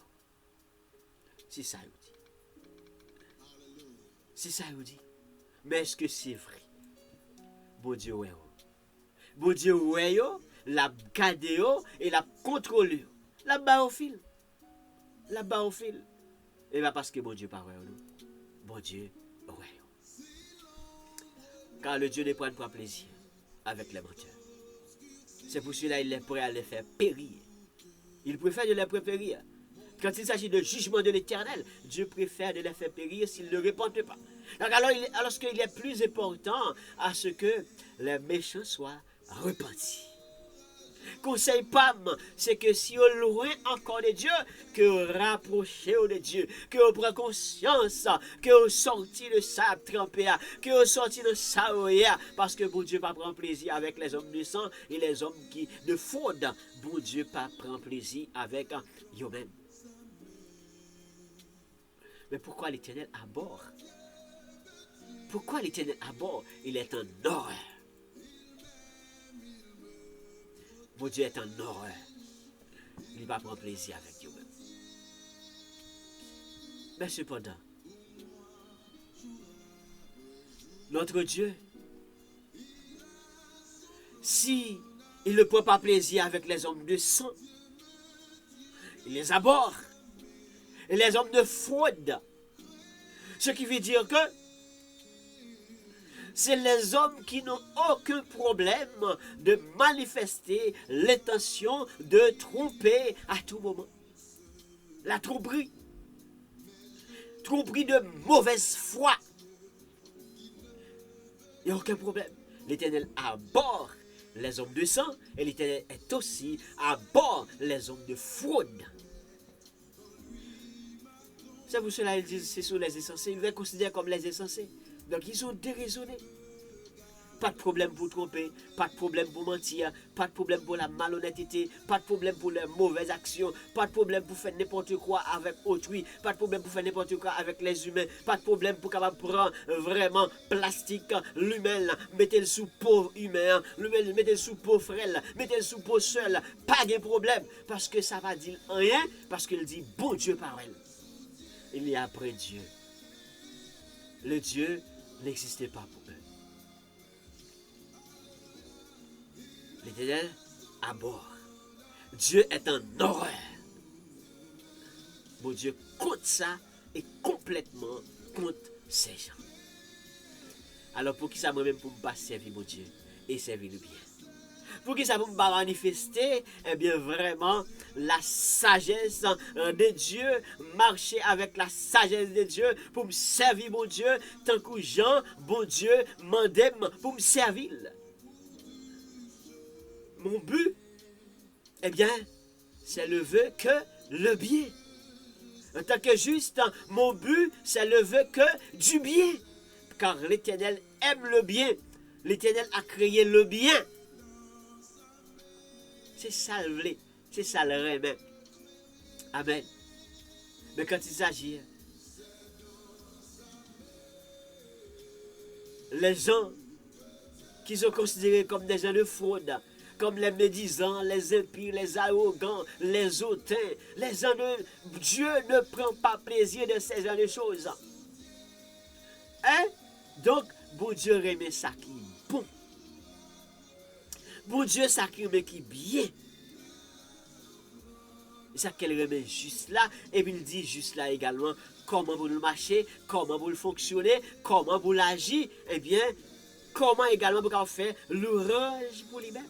C'est ça il dit. C'est ça il dit. Mais est-ce que c'est vrai? Bon Dieu ouais. Bon Dieu ouais la garder et la contrôler. La bas au fil. La bas au fil. Et bien parce que bon Dieu pas vrai. Bon Dieu ouais. Car le Dieu ne prend pas plaisir avec les menteurs. C'est pour cela qu'il est prêt à les faire périr. Il préfère de les préférer. Quand il s'agit de jugement de l'Éternel, Dieu préfère de les faire périr s'ils ne répondent pas. Donc alors qu'il est plus important à ce que les méchants soient repentis. Conseil PAM, c'est que si on est loin encore de Dieu, que vous rapprochez de Dieu, que vous prenez conscience, que vous sortez de sable trempé, que vous sortez de saoye, parce que bon Dieu va prendre plaisir avec les hommes de sang et les hommes qui de fraude. Bon Dieu pas prendre plaisir avec eux-mêmes. Mais pourquoi l'Éternel abhorre? Pourquoi l'Éternel abhorre? Il est en horreur. Mon Dieu est en horreur. Il va prendre plaisir avec Dieu-même. Mais cependant, notre Dieu, si il ne prend pas plaisir avec les hommes de sang, il les abhorre. Et les hommes de fraude. Ce qui veut dire que c'est les hommes qui n'ont aucun problème de manifester l'intention de tromper à tout moment. La tromperie. Tromperie de mauvaise foi. Il n'y a aucun problème. L'Éternel abhorre les hommes de sang et l'Éternel est aussi abhorre les hommes de fraude. C'est pour cela qu'ils disent c'est sur les insensés. Ils les considèrent comme les insensés. Donc ils sont déraisonnés. Pas de problème pour tromper, pas de problème pour mentir, pas de problème pour la malhonnêteté, pas de problème pour les mauvaises actions, pas de problème pour faire n'importe quoi avec autrui, pas de problème pour faire n'importe quoi avec les humains, pas de problème pour capable prendre vraiment plastique, l'humain, mettez-le sous pauvre humain, mettez-le sous pauvre frère, mettez-le sous pauvre seul, pas de problème, parce que ça va dire rien, parce qu'il dit bon Dieu parole. Il y a après Dieu. Le Dieu n'existait pas pour eux. L'Éternel abhorre. Dieu est en horreur. Bon Dieu contre ça et complètement contre ces gens. Alors pour qui ça moi-même pour me pas servir mon Dieu et servir le bien? Pour qui ça pour me pas manifester, eh bien vraiment la sagesse de Dieu, marcher avec la sagesse de Dieu pour me servir mon Dieu, tant que Jean, bon Dieu, m'endème pour me servir. Mon but, eh bien, c'est le vœu que le bien. En tant que juste, mon but, c'est le vœu que du bien. Car l'Éternel aime le bien. L'Éternel a créé le bien. C'est ça le vrai. C'est ça le remet. Amen. Mais quand il s'agit, les gens qui sont considérés comme des gens de fraude, comme les médisants, les impies, les arrogants, les hautains, les gens de Dieu ne prend pas plaisir de ces genre de choses. Hein? Donc, bon Dieu remet ça qui est bon. Bon Dieu, ça qui remet qui est bien. Et ça qu'elle remet juste là, et puis il dit juste là également comment vous le marchez, comment vous le fonctionnez, comment vous l'agissez, eh bien, comment également vous faire l'ouvrage pour lui-même.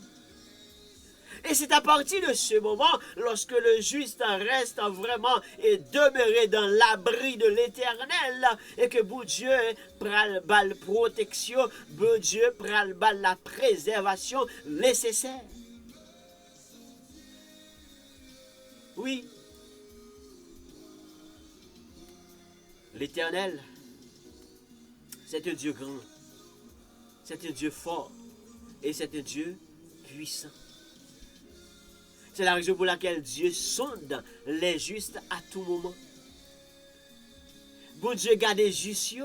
Et c'est à partir de ce moment, lorsque le juste reste vraiment et demeuré dans l'abri de l'Éternel, et que bon Dieu pral bal protection, bon Dieu pral bal la préservation nécessaire. Oui, l'Éternel, c'est un Dieu grand, c'est un Dieu fort, et c'est un Dieu puissant. C'est la raison pour laquelle Dieu sonde les justes à tout moment. Bon Dieu garde les justes,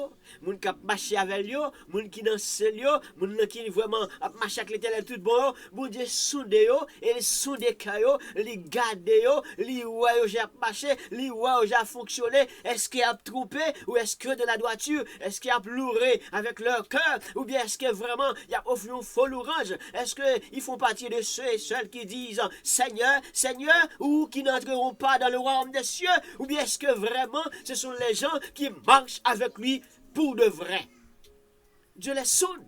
moun qui marche avec eux, moun qui danse yo, moun qui vraiment marche avec l'Éternel tout bon, bon Dieu sonde yo, et il sonde yo, il garde yo, il voit yo j'ai marché, il voit yo j'ai fonctionné, est-ce qu'il a trompé ou est-ce que de la droiture, est-ce qu'il a pleuré avec leur cœur ou bien est-ce que vraiment il a offert un faux orange, est-ce que ils font partie de ceux et celles qui disent Seigneur, Seigneur ou qui n'entreront pas dans le royaume des cieux ou bien est-ce que vraiment ce sont les gens qui marchent avec lui pour de vrai. Dieu les sonde.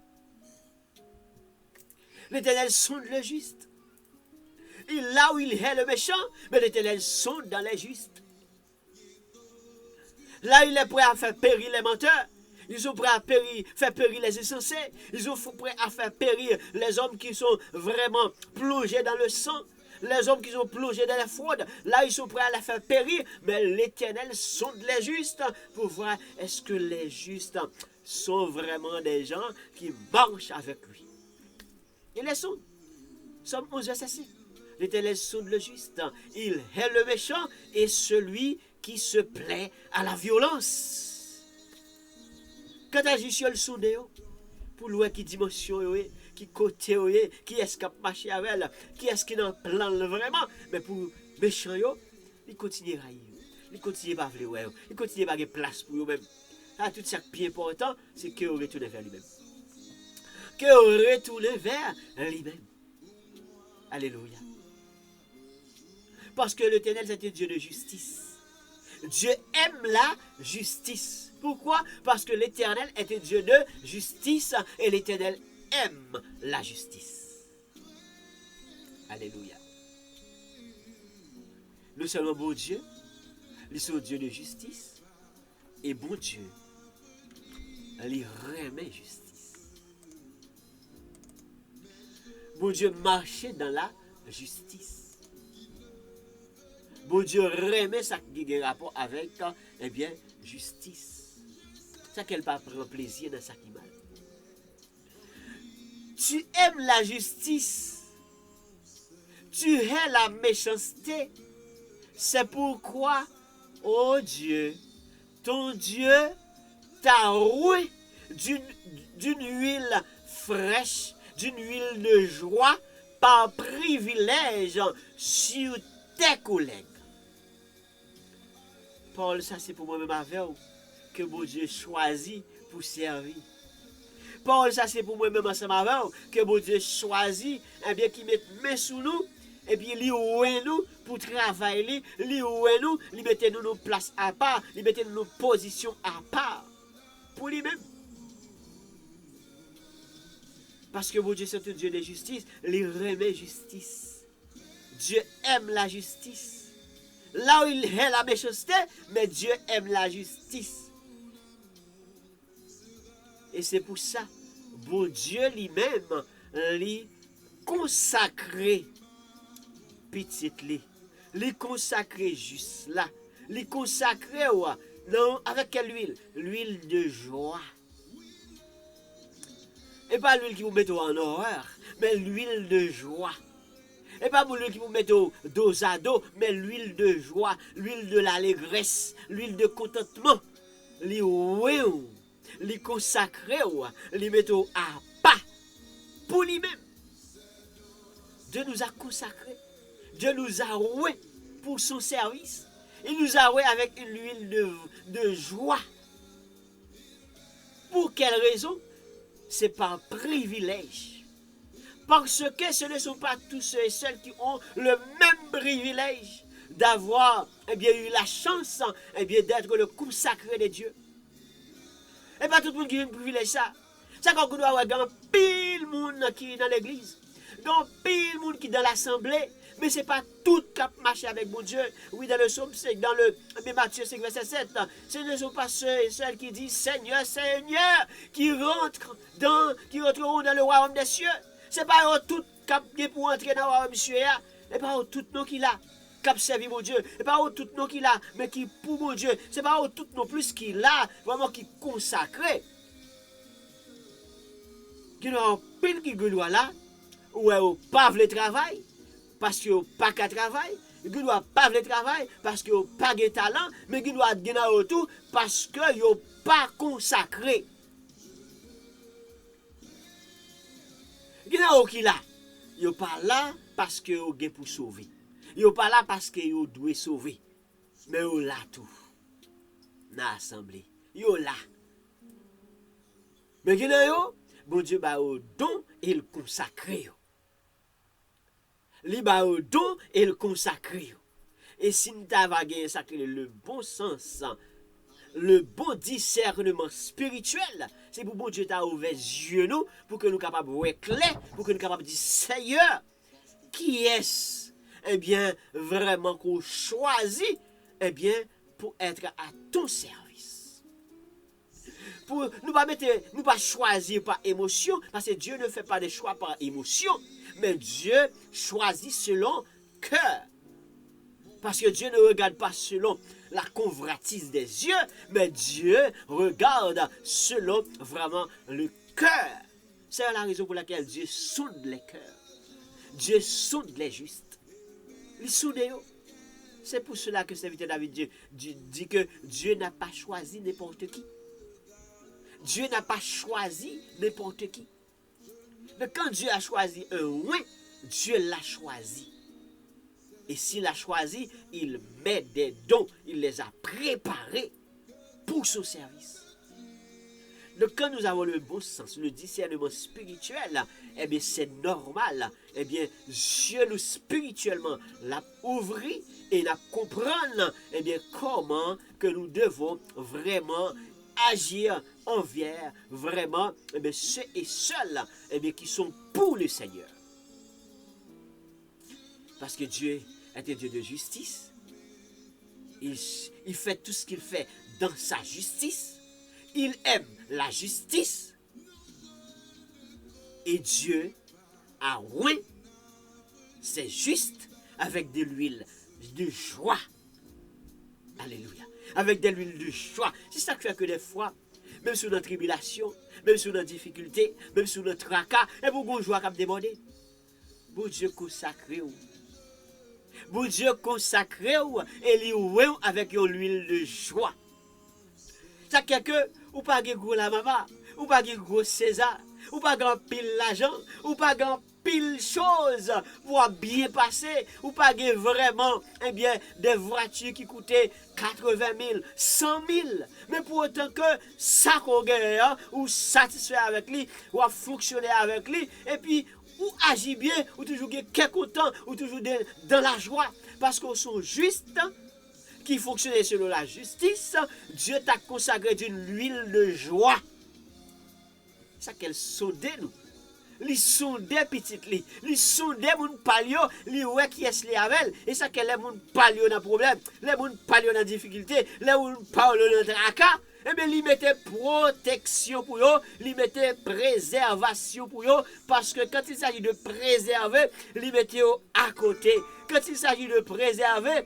L'Éternel sonde le juste. Là où il hait le méchant, mais l'Éternel sonde dans les justes. Là, il est prêt à faire périr les menteurs. Ils sont prêts à faire périr les insensés. Ils sont prêts à faire périr les hommes qui sont vraiment plongés dans le sang. Les hommes qui sont plongés dans la fraude. Là, ils sont prêts à les faire périr. Mais l'Éternel sonde les justes pour voir est-ce que les justes sont vraiment des gens qui marchent avec lui. Il les sonde. Somme 11, verset 6. L'Éternel sonde le juste. Il hait le méchant et celui qui se plaît à la violence. Quand agit sur le sonde, pour voir qui dimension, qui côté, qui est-ce qui a marché avec elle, qui est-ce qui en plan vraiment, mais pour méchant, il continue à railler, il continue à pas vouloir, il continue à pas de place pour eux-mêmes. Tout ça qui est important, c'est qu'il retourne vers lui-même. Qu'il retourne vers lui-même. Alléluia. Parce que l'Éternel, c'est un Dieu de justice. Dieu aime la justice. Pourquoi? Parce que l'Éternel est un Dieu de justice et l'Éternel aime la justice. Alléluia. Nous sommes un bon Dieu. Nous sommes un Dieu de justice. Et bon Dieu, il remet justice. Bon Dieu marchait dans la justice. Bon Dieu remet ça qui a rapport avec, justice. Ça qu'elle pas prend plaisir dans ça qui mal. Tu aimes la justice. Tu hais la méchanceté. C'est pourquoi, oh Dieu, ton Dieu t'a roué d'une huile fraîche, d'une huile de joie, par privilège sur tes collègues. Paul, ça c'est pour moi-même avec vous, que mon Dieu choisit pour servir. Paul, ça c'est pour moi-même ensemble avec vous, que mon Dieu choisit, qui met main sous nous, et puis il ouvre nous pour travailler, il ouvre nous, il met nous nos places à part, il met nous nos positions à part, pour lui-même. Parce que mon Dieu c'est un Dieu de justice, il remet justice. Dieu aime la justice. Là où il hait la méchanceté, mais Dieu aime la justice. Et c'est pour ça, bon Dieu lui-même, lui consacré petit lui consacré juste là, lui consacré non, avec quelle huile? L'huile de joie. Et pas l'huile qui vous met en horreur, mais l'huile de joie. Et pas l'huile qui vous met dos à dos, mais l'huile de joie, l'huile de l'allégresse, l'huile de contentement. Li consacré, li met à pas pour lui-même. Dieu nous a consacrés. Dieu nous a roués pour son service. Il nous a roués avec une huile de joie. Pour quelle raison? C'est par privilège. Parce que ce ne sont pas tous ceux et celles qui ont le même privilège d'avoir eu la chance d'être le consacré de Dieu. Et pas tout le monde qui a un privilège ça. Ça qu'on doit avoir dans pile monde qui est dans l'église, dans pile monde qui est dans l'assemblée, mais ce n'est pas tout qui a marché avec mon Dieu. Oui, dans le psaume 5, dans le Matthieu 5, verset 7, ce ne sont pas ceux et celles qui disent Seigneur, Seigneur, qui rentreront dans le royaume des cieux. Ce n'est pas tout qui pour entrer dans le royaume des cieux, et pas tout nom qu'il a. Qui servi mon Dieu, et pas tout nom qu'il a, mais qui pour mon Dieu, c'est pas tout non plus qu'il a, vraiment qui consacré. Qui n'a pile qui doit là, ou au pas le travail, parce qu'il n'a pas qu'à travail, qui doit pas le travail, parce qu'il n'a pas de talent, mais qui doit gagner autour, parce qu'il n'a pas consacré. Qui n'a qu'il a, il n'est pas là parce qu'il est pour sauver. Il n'est pas là parce qu'il doit sauver. Mais il est là tout. Dans l'assemblée. Il est là. Mais il bon Dieu va au don et le consacrer. Il va au don et le consacrer. Et si nous avons sacré le bon sens, le bon discernement spirituel, c'est pour bon Dieu t'a ouvert les yeux nous, pour que nous capables de voir clair, pour que nous capables de dire Seigneur, qui est-ce eh bien, vraiment qu'on choisit, eh bien, pour être à ton service. Pour nous pas choisir par émotion, parce que Dieu ne fait pas des choix par émotion, mais Dieu choisit selon cœur. Parce que Dieu ne regarde pas selon la convoitise des yeux, mais Dieu regarde selon vraiment le cœur. C'est la raison pour laquelle Dieu sonde les cœurs. Dieu sonde les justes. Il sonde eux. C'est pour cela que serviteur David dit que Dieu n'a pas choisi n'importe qui. Dieu n'a pas choisi n'importe qui. Mais quand Dieu a choisi un oui, Dieu l'a choisi. Et s'il a choisi, il met des dons, il les a préparés pour son service. Donc quand nous avons le bon sens, le discernement spirituel, eh bien c'est normal. Eh bien Dieu nous spirituellement l'a ouvert et l'a comprendre eh bien comment que nous devons vraiment agir envers vraiment eh bien, ceux et celles eh bien, qui sont pour le Seigneur. Parce que Dieu est un Dieu de justice. Il fait tout ce qu'il fait dans sa justice. Il aime la justice. Et Dieu a oint ses justes avec de l'huile de joie. Alléluia. Avec de l'huile de joie. C'est ça qui fait que des fois, même sous notre tribulation, même sous notre difficulté, même sous notre tracas, et pour qu'on joie comme débordé. Bon Dieu consacré. Bon Dieu consacré et lui avec l'huile de joie. Ça fait que ou pas de gros la maman, ou pas de gros César, ou pas grand pile l'argent, ou pas grand pile choses pour bien passer, ou pas vraiment eh bien, des voitures qui coûtaient 80 000, 100 000. Mais pour autant que ça qu'on gagne, ou satisfait avec lui, ou fonctionner avec lui, et puis ou agit bien, ou toujours content, ou toujours dans la joie, parce qu'on sont justes, qui fonctionnent selon la justice, Dieu t'a consacré d'une huile de joie. Ça qu'elle sonde nous. Li sonde petite li. Li sonde moun palio, li ouais qui est li avec. Et ça qu'elle est moun palio dans problème, les moun palio dans difficulté, les moun palio dans tracas. Eh bien, il mettait protection pour eux, il mettait préservation pour eux, parce que quand il s'agit de préserver, il mettait à côté. Quand il s'agit de préserver,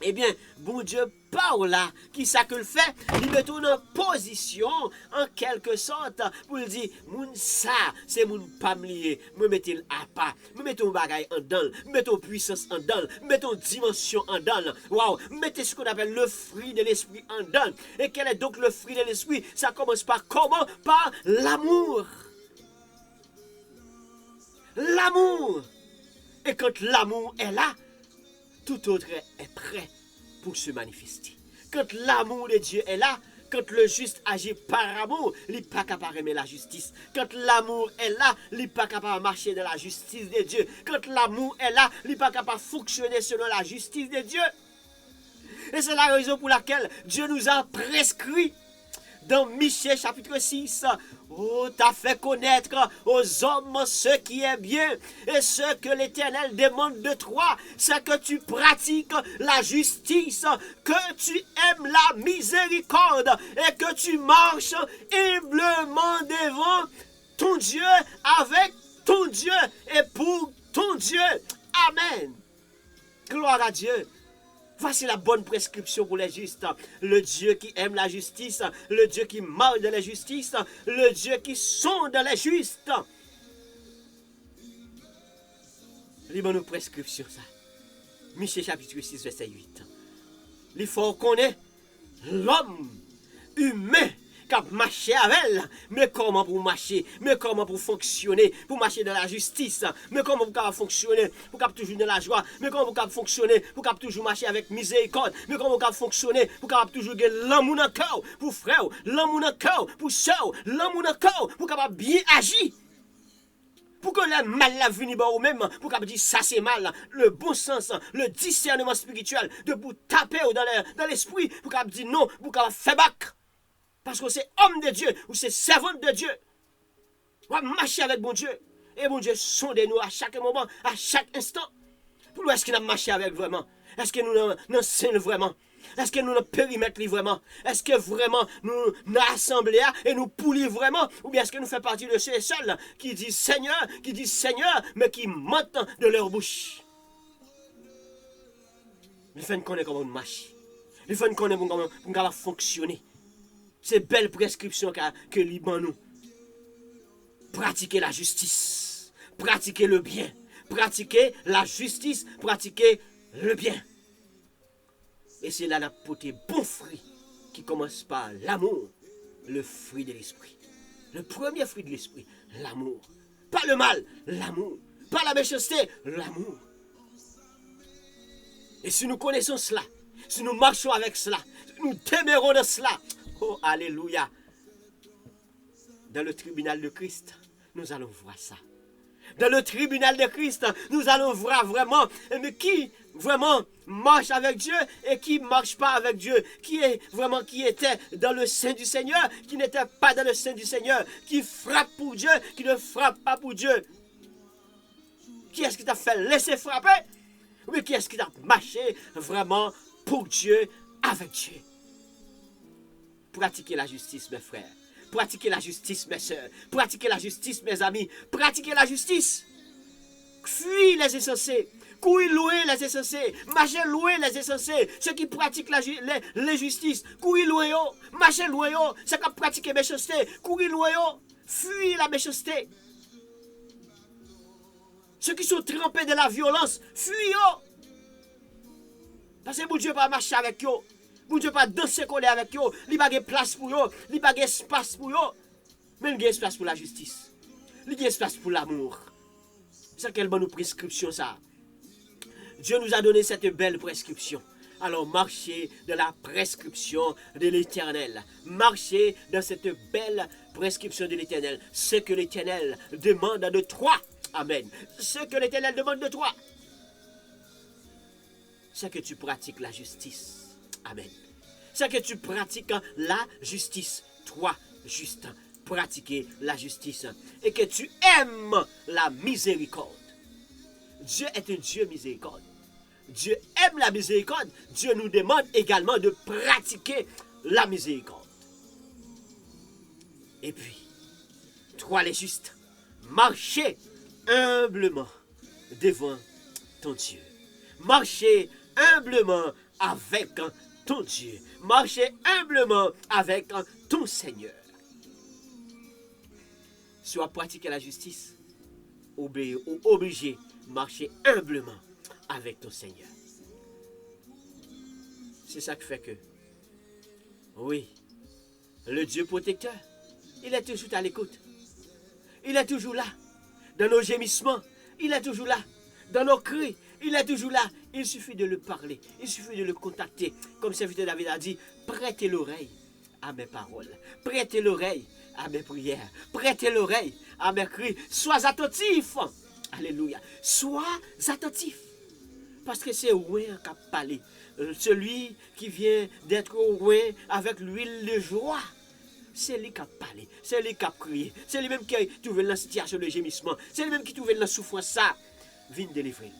eh bien, bon Dieu par là, qui ça que le fait, il met en position, en quelque sorte, pour lui dire, moun ça, c'est moun pas lié, me mettez à pas, me mettez bagaille en dedans, mettez puissance en dedans, mettez dimension en dedans, waouh, mettez ce qu'on appelle le fruit de l'esprit en dedans. Et quel est donc le fruit de l'esprit? Ça commence par comment? Par l'amour. L'amour. Et quand l'amour est là, tout autre est prêt pour se manifester. Quand l'amour de Dieu est là, quand le juste agit par amour, il n'est pas capable d'aimer la justice. Quand l'amour est là, il n'est pas capable de marcher dans la justice de Dieu. Quand l'amour est là, il n'est pas capable de fonctionner selon la justice de Dieu. Et c'est la raison pour laquelle Dieu nous a prescrit dans Michée chapitre 6, oh, t'as fait connaître aux hommes ce qui est bien et ce que l'Éternel demande de toi, c'est que tu pratiques la justice, que tu aimes la miséricorde et que tu marches humblement devant ton Dieu, avec ton Dieu et pour ton Dieu. Amen. Gloire à Dieu. Voici la bonne prescription pour les justes. Le Dieu qui aime la justice, le Dieu qui marche dans la justice, le Dieu qui sonde les justes. Lisons nos prescriptions, ça. Michée chapitre 6, verset 8. Il faut connaître l'homme humain qui a marché avec elle, mais comment pour marcher, mais comment pour fonctionner, pour marcher dans la justice, mais comment pour fonctionner, pour toujours dans la joie, mais comment pour fonctionner, pour toujours marcher avec miséricorde, mais comment pour fonctionner, pour toujours gagner l'amour dans le cœur, pour frère, l'amour dans le cœur, pour soeur, l'amour dans le cœur, pour capable bien agir. Pour que le mal la venu ou même, pour qu'on dise ça c'est mal, le bon sens, le discernement spirituel, de vous taper dans l'esprit, pour qu'on dise non, pour qu'on fait bac. Parce que c'est homme de Dieu, ou c'est servante de Dieu. On va marcher avec bon Dieu. Et bon Dieu sonde nous à chaque moment, à chaque instant. Pour est-ce qu'il a marché avec vraiment? Est-ce que nous nous sommes vraiment? Est-ce que nous nous périmètre vraiment? Est-ce que vraiment nous nous assemblés et nous poulions vraiment? Ou bien est-ce que nous faisons partie de ceux et seuls qui disent Seigneur, mais qui mentent de leur bouche? Il faut nous connaître comment nous marchons. Il faut nous connaître comment fonctionner. C'est belle prescription que Liban nous. Pratiquer la justice. Pratiquer le bien. Pratiquer la justice. Pratiquer le bien. Et c'est là la portée bon fruit qui commence par l'amour, le fruit de l'esprit. Le premier fruit de l'esprit, l'amour. Pas le mal, l'amour. Pas la méchanceté, l'amour. Et si nous connaissons cela, si nous marchons avec cela, si nous demeurons dans cela, oh alléluia, dans le tribunal de Christ, nous allons voir ça. Dans le tribunal de Christ, nous allons voir vraiment mais qui vraiment marche avec Dieu et qui ne marche pas avec Dieu. Qui était dans le sein du Seigneur, qui n'était pas dans le sein du Seigneur, qui frappe pour Dieu, qui ne frappe pas pour Dieu. Qui est-ce qui t'a fait laisser frapper? Oui, qui est-ce qui t'a marché vraiment pour Dieu, avec Dieu? Pratiquez la justice, mes frères. Pratiquez la justice, mes soeurs. Pratiquez la justice, mes amis. Pratiquez la justice. Fuyez les insensés. Courez louer les insensés. Marchez louer les insensés. Ceux qui pratiquent les justices. Courez louer. Marchez louer. Ceux qui pratiquent la méchanceté. Courez louer. Fuyez la méchanceté. Ceux qui sont trempés de la violence. Fuyez. Parce que mon Dieu va marcher avec eux. Mon Dieu pas danser coller avec eux, il n'y a pas de place pour eux, il n'y a pas d'espace pour eux. Mais il y a espace pour la justice. Il y a espace pour l'amour. C'est quelle bonne prescription ça. Dieu nous a donné cette belle prescription. Alors marchez dans la prescription de l'Éternel. Marchez dans cette belle prescription de l'Éternel. Ce que l'Éternel demande de toi. Amen. Ce que l'Éternel demande de toi. C'est que tu pratiques la justice. Amen. C'est que tu pratiques la justice. Toi, juste, pratiquer la justice. Et que tu aimes la miséricorde. Dieu est un Dieu miséricorde. Dieu aime la miséricorde. Dieu nous demande également de pratiquer la miséricorde. Et puis, toi les justes, marchez humblement devant ton Dieu. Marchez humblement avec ton Dieu. Marchez humblement avec ton Seigneur. Soit pratiquer la justice, obligé de marcher humblement avec ton Seigneur. C'est ça qui fait que, oui, le Dieu protecteur, il est toujours à l'écoute. Il est toujours là. Dans nos gémissements, il est toujours là. Dans nos cris, il est toujours là. Il suffit de le parler. Il suffit de le contacter. Comme serviteur David a dit, prêtez l'oreille à mes paroles. Prêtez l'oreille à mes prières. Prêtez l'oreille à mes cris. Sois attentif. Alléluia. Sois attentif. Parce que c'est loin qu'a parlé. Celui qui vient d'être loin avec l'huile de joie. C'est lui qui a parlé. C'est lui qui a crié. C'est lui même qui a trouvé dans la situation de gémissement. C'est lui même qui a trouvé dans la souffrance. Ça, viens délivrer.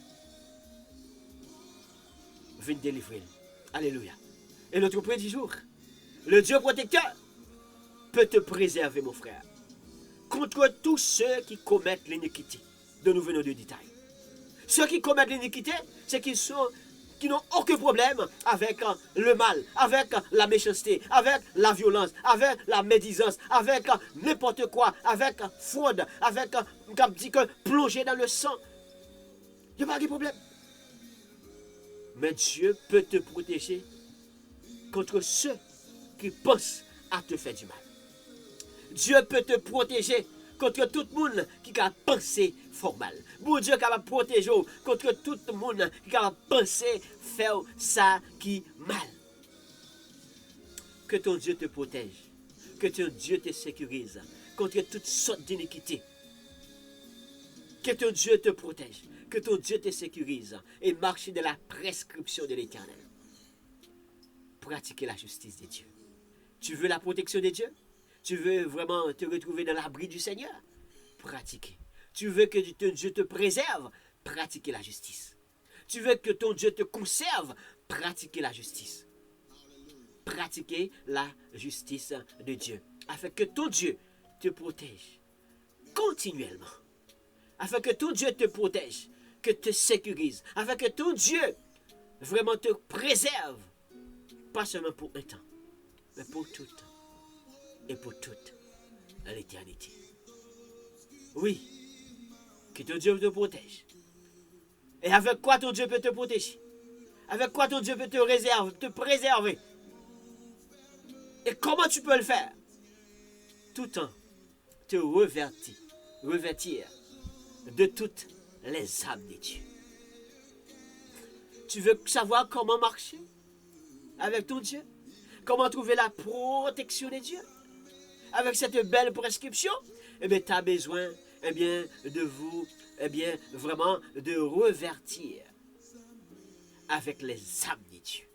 Viens délivrer. Alléluia. Et notre premier du jour, le Dieu protecteur peut te préserver, mon frère, contre tous ceux qui commettent l'iniquité, dont nous venons de détail. Ceux qui commettent l'iniquité, c'est qui n'ont aucun problème avec le mal, avec la méchanceté, avec la violence, avec la médisance, avec n'importe quoi, avec fraude, avec, comme dit que plonger dans le sang. Il n'y a pas de problème. Mais Dieu peut te protéger contre ceux qui pensent à te faire du mal. Dieu peut te protéger contre tout le monde qui a pensé fort mal. Bon Dieu capable de protéger contre tout le monde qui a pensé faire ça qui mal. Que ton Dieu te protège. Que ton Dieu te sécurise contre toutes sortes d'iniquités. Que ton Dieu te protège. Que ton Dieu te sécurise et marche de la prescription de l'Éternel. Pratiquer la justice de Dieu. Tu veux la protection de Dieu? Tu veux vraiment te retrouver dans l'abri du Seigneur? Pratiquer. Tu veux que Dieu te préserve? Pratiquer la justice. Tu veux que ton Dieu te conserve. Pratiquez la justice. Pratiquez la justice de Dieu. Afin que ton Dieu te protège continuellement. Afin que ton Dieu te protège, que te sécurise. Afin que ton Dieu vraiment te préserve. Pas seulement pour un temps, mais pour tout temps. Et pour toute l'éternité. Oui, que ton Dieu te protège. Et avec quoi ton Dieu peut te protéger? Avec quoi ton Dieu peut te préserver? Et comment tu peux le faire? Tout en te revêtir de toutes les âmes de Dieu. Tu veux savoir comment marcher avec ton Dieu? Comment trouver la protection de Dieu? Avec cette belle prescription, eh bien, tu as besoin, eh bien, de vous, eh bien, vraiment, de revertir avec les âmes de Dieu.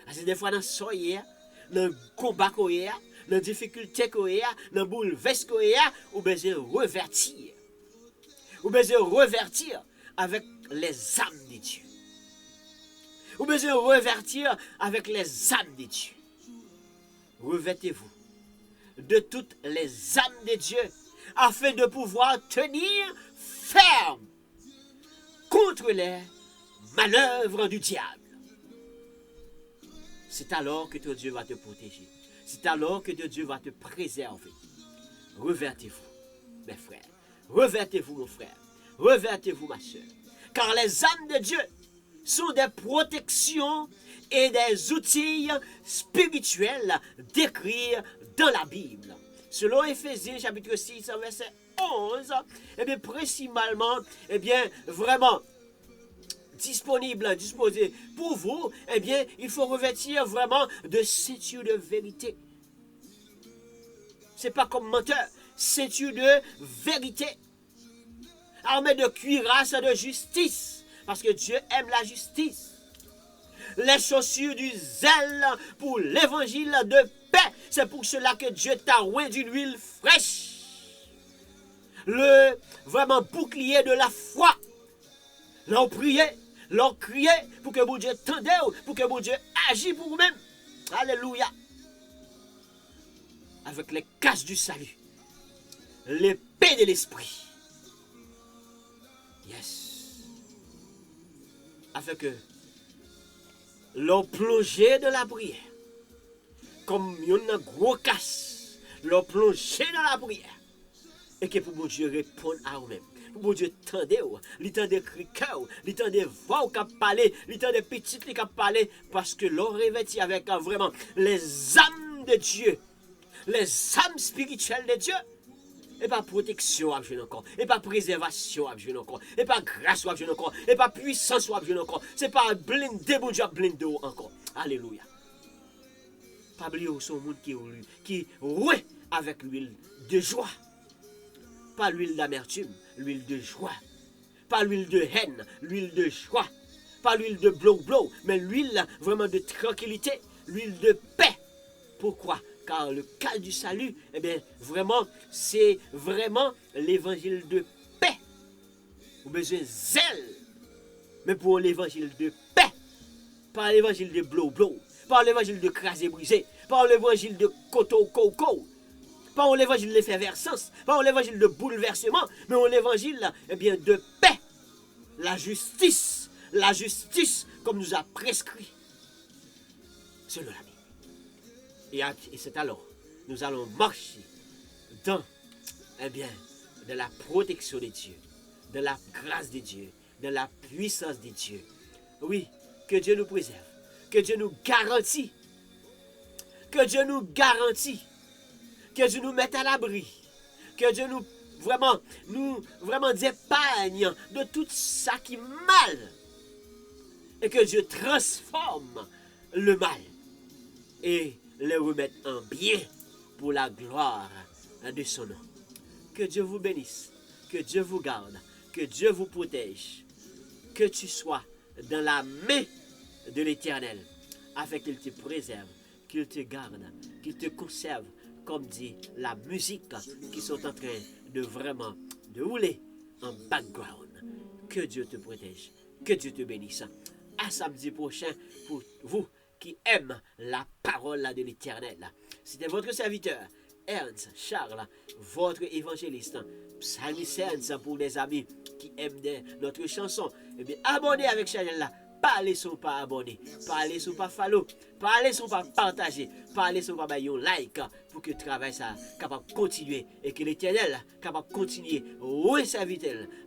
Parce que des fois, dans le soyer, dans le combat qu'on est, dans la difficulté qu'on est, dans le bouleversement qu'on est, ou besoin de revertir. Ou besoin de revertir avec les âmes de Dieu. Ou besoin de revertir avec les âmes de Dieu. Revêtez-vous de toutes les âmes de Dieu afin de pouvoir tenir ferme contre les manœuvres du diable. C'est alors que ton Dieu va te protéger. C'est alors que ton Dieu va te préserver. Revêtez-vous, mes frères. Revêtez-vous, mon frère. Revêtez-vous, ma soeur. Car les âmes de Dieu sont des protections et des outils spirituels décrits dans la Bible. Selon Éphésiens chapitre 6, verset 11, eh bien, principalement, eh bien, vraiment, disposé pour vous, eh bien, il faut revêtir vraiment de ceinture de vérité. C'est pas comme menteur, ceinture de vérité. Armée de cuirasse de justice, parce que Dieu aime la justice. Les chaussures du zèle pour l'évangile de paix. C'est pour cela que Dieu t'a oint d'une huile fraîche. Le vraiment bouclier de la foi. L'on priait, l'on criait pour que mon Dieu tende, pour que mon Dieu agisse pour vous-même. Alléluia. Avec les casques du salut. L'épée de l'esprit. Yes. Afin que l'on plongeait dans la prière. Comme un gros casse. L'on plongeait dans la prière. Et que pour mon Dieu répondre à vous-même. Pour mon Dieu tendez, l'entendez crier, l'entendez voix qui parler, l'entendez petit qui parler. Parce que l'on revêtit avec vraiment les âmes de Dieu. Les âmes spirituelles de Dieu. Et pas protection à jouer encore, et pas préservation à jouer encore, et pas grâce à jouer encore, et pas puissance à jouer encore. C'est pas blindé, bon Dieu, blindé encore. Alléluia. Pas oublier son monde qui roué avec l'huile de joie. Pas l'huile d'amertume, l'huile de joie. Pas l'huile de haine, l'huile de joie. Pas l'huile de blow, mais l'huile vraiment de tranquillité, l'huile de paix. Pourquoi? Car le cas du salut, eh bien, vraiment, c'est vraiment l'évangile de paix. Vous avez besoin de zèle, mais pour l'évangile de paix. Pas l'évangile de blow, pas l'évangile de crasé brisé, pas l'évangile de coco, pas l'évangile d'effervescence, pas l'évangile de bouleversement, mais l'évangile, eh bien, de paix. La justice comme nous a prescrit selon la Bible. Et c'est alors, nous allons marcher dans, eh bien, de la protection de Dieu, de la grâce de Dieu, de la puissance de Dieu. Oui, que Dieu nous préserve, que Dieu nous garantit, que Dieu nous garantit, que Dieu nous mette à l'abri, que Dieu nous vraiment épargne de tout ça qui est mal, et que Dieu transforme le mal et le remettre en bien pour la gloire de son nom. Que Dieu vous bénisse, que Dieu vous garde, que Dieu vous protège, que tu sois dans la main de l'Éternel, afin qu'il te préserve, qu'il te garde, qu'il te conserve, comme dit la musique qui sont en train de vraiment de rouler en background. Que Dieu te protège Que Dieu te bénisse. À samedi prochain pour vous qui aiment la parole de l'Éternel. C'était votre serviteur, Ernst Charles, votre évangéliste. Psalmiste Ernst pour les amis qui aiment notre chanson. Eh bien, abonnez avec chaîne là. Parlez sur pas abonner, parlez sur pas follow, parlez sur pas partager, parlez sur pas un like pour que le travail ça capable de continuer et que l'Éternel capable de continuer servir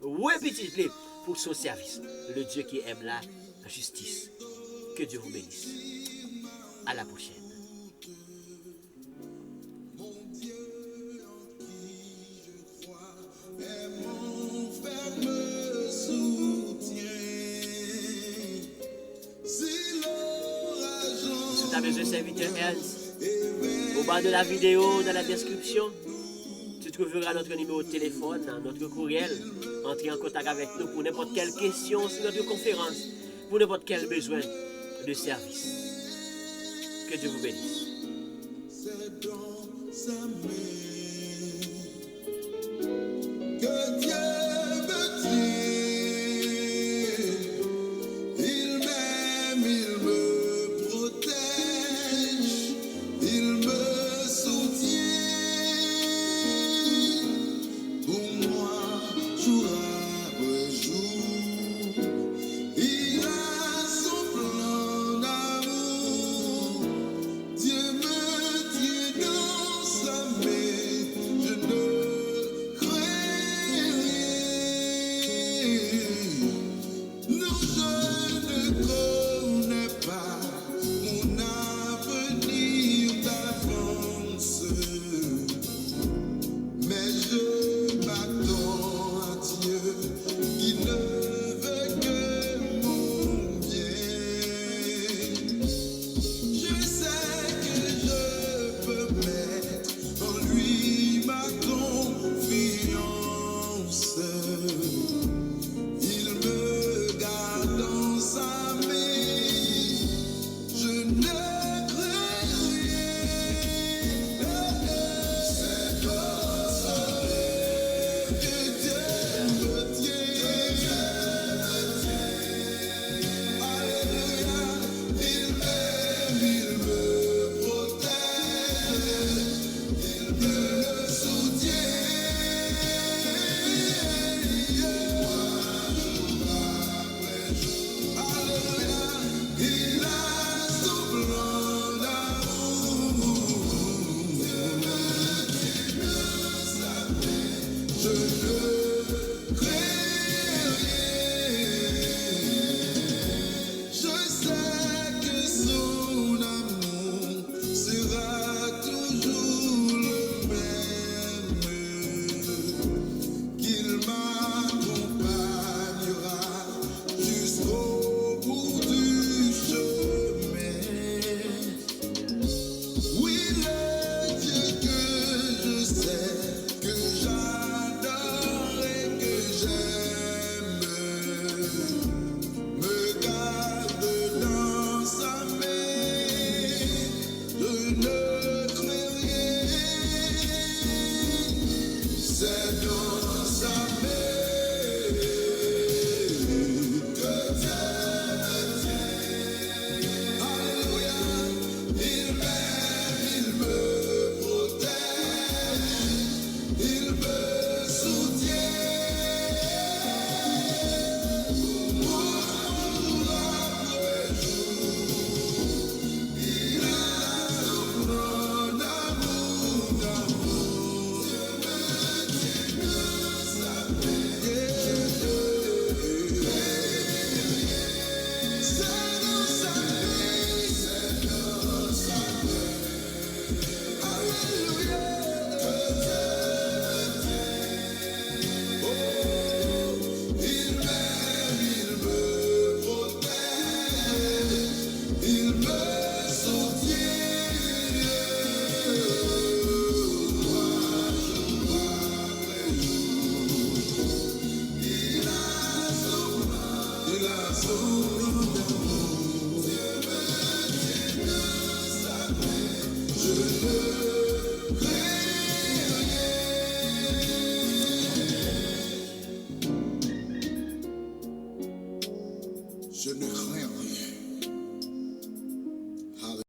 répéter pour son service. Le Dieu qui aime la justice. Que Dieu vous bénisse. À la prochaine. Si tu as besoin de serviteur Ernst, au bas de la vidéo, dans la description, tu trouveras notre numéro de téléphone, notre courriel. Entrez en contact avec nous pour n'importe quelle question sur notre conférence, pour n'importe quel besoin de service. Que Dieu vous bénisse. C'est dans sa main que Dieu me tient. Il m'aime, il me protège, il me soutient. Pour moi, jour après jour, il a son plan d'amour. Dieu me tient dans sa main, je ne crains rien. Non, je ne connais pas mon avenir d'avance, mais je m'attends à Dieu qui ne veut que mon bien. Je sais que je peux mettre en lui ma confiance. Il me garde dans sa main. Je ne crains rien. C'est dans sa main que Dieu me tient. Alléluia. Il m'aime, il me protège, il me soutient. Alléluia. Il a son plan d'amour. Je ne crains rien. Je sais que son amour sera toujours le même, qu'il m'accompagnera jusqu'au bout du chemin. Oui, le Dieu que je sais, que j'adore et que j'aime, me garde dans sa main. Je ne crains rien. C'est dans sa main que Dieu me tient. Alléluia. Il m'aime, il me protège, il me soutient. Moi, jour après jour, il a son plan d'amour, d'amour. Dieu me tient dans sa main. C'est dans sa main, c'est dans sa main. Alléluia. Que Dieu me tient. Oh, il m'aime, il me protège, il me soutient. Moi, jour après jour, il a son plan, il a son plan.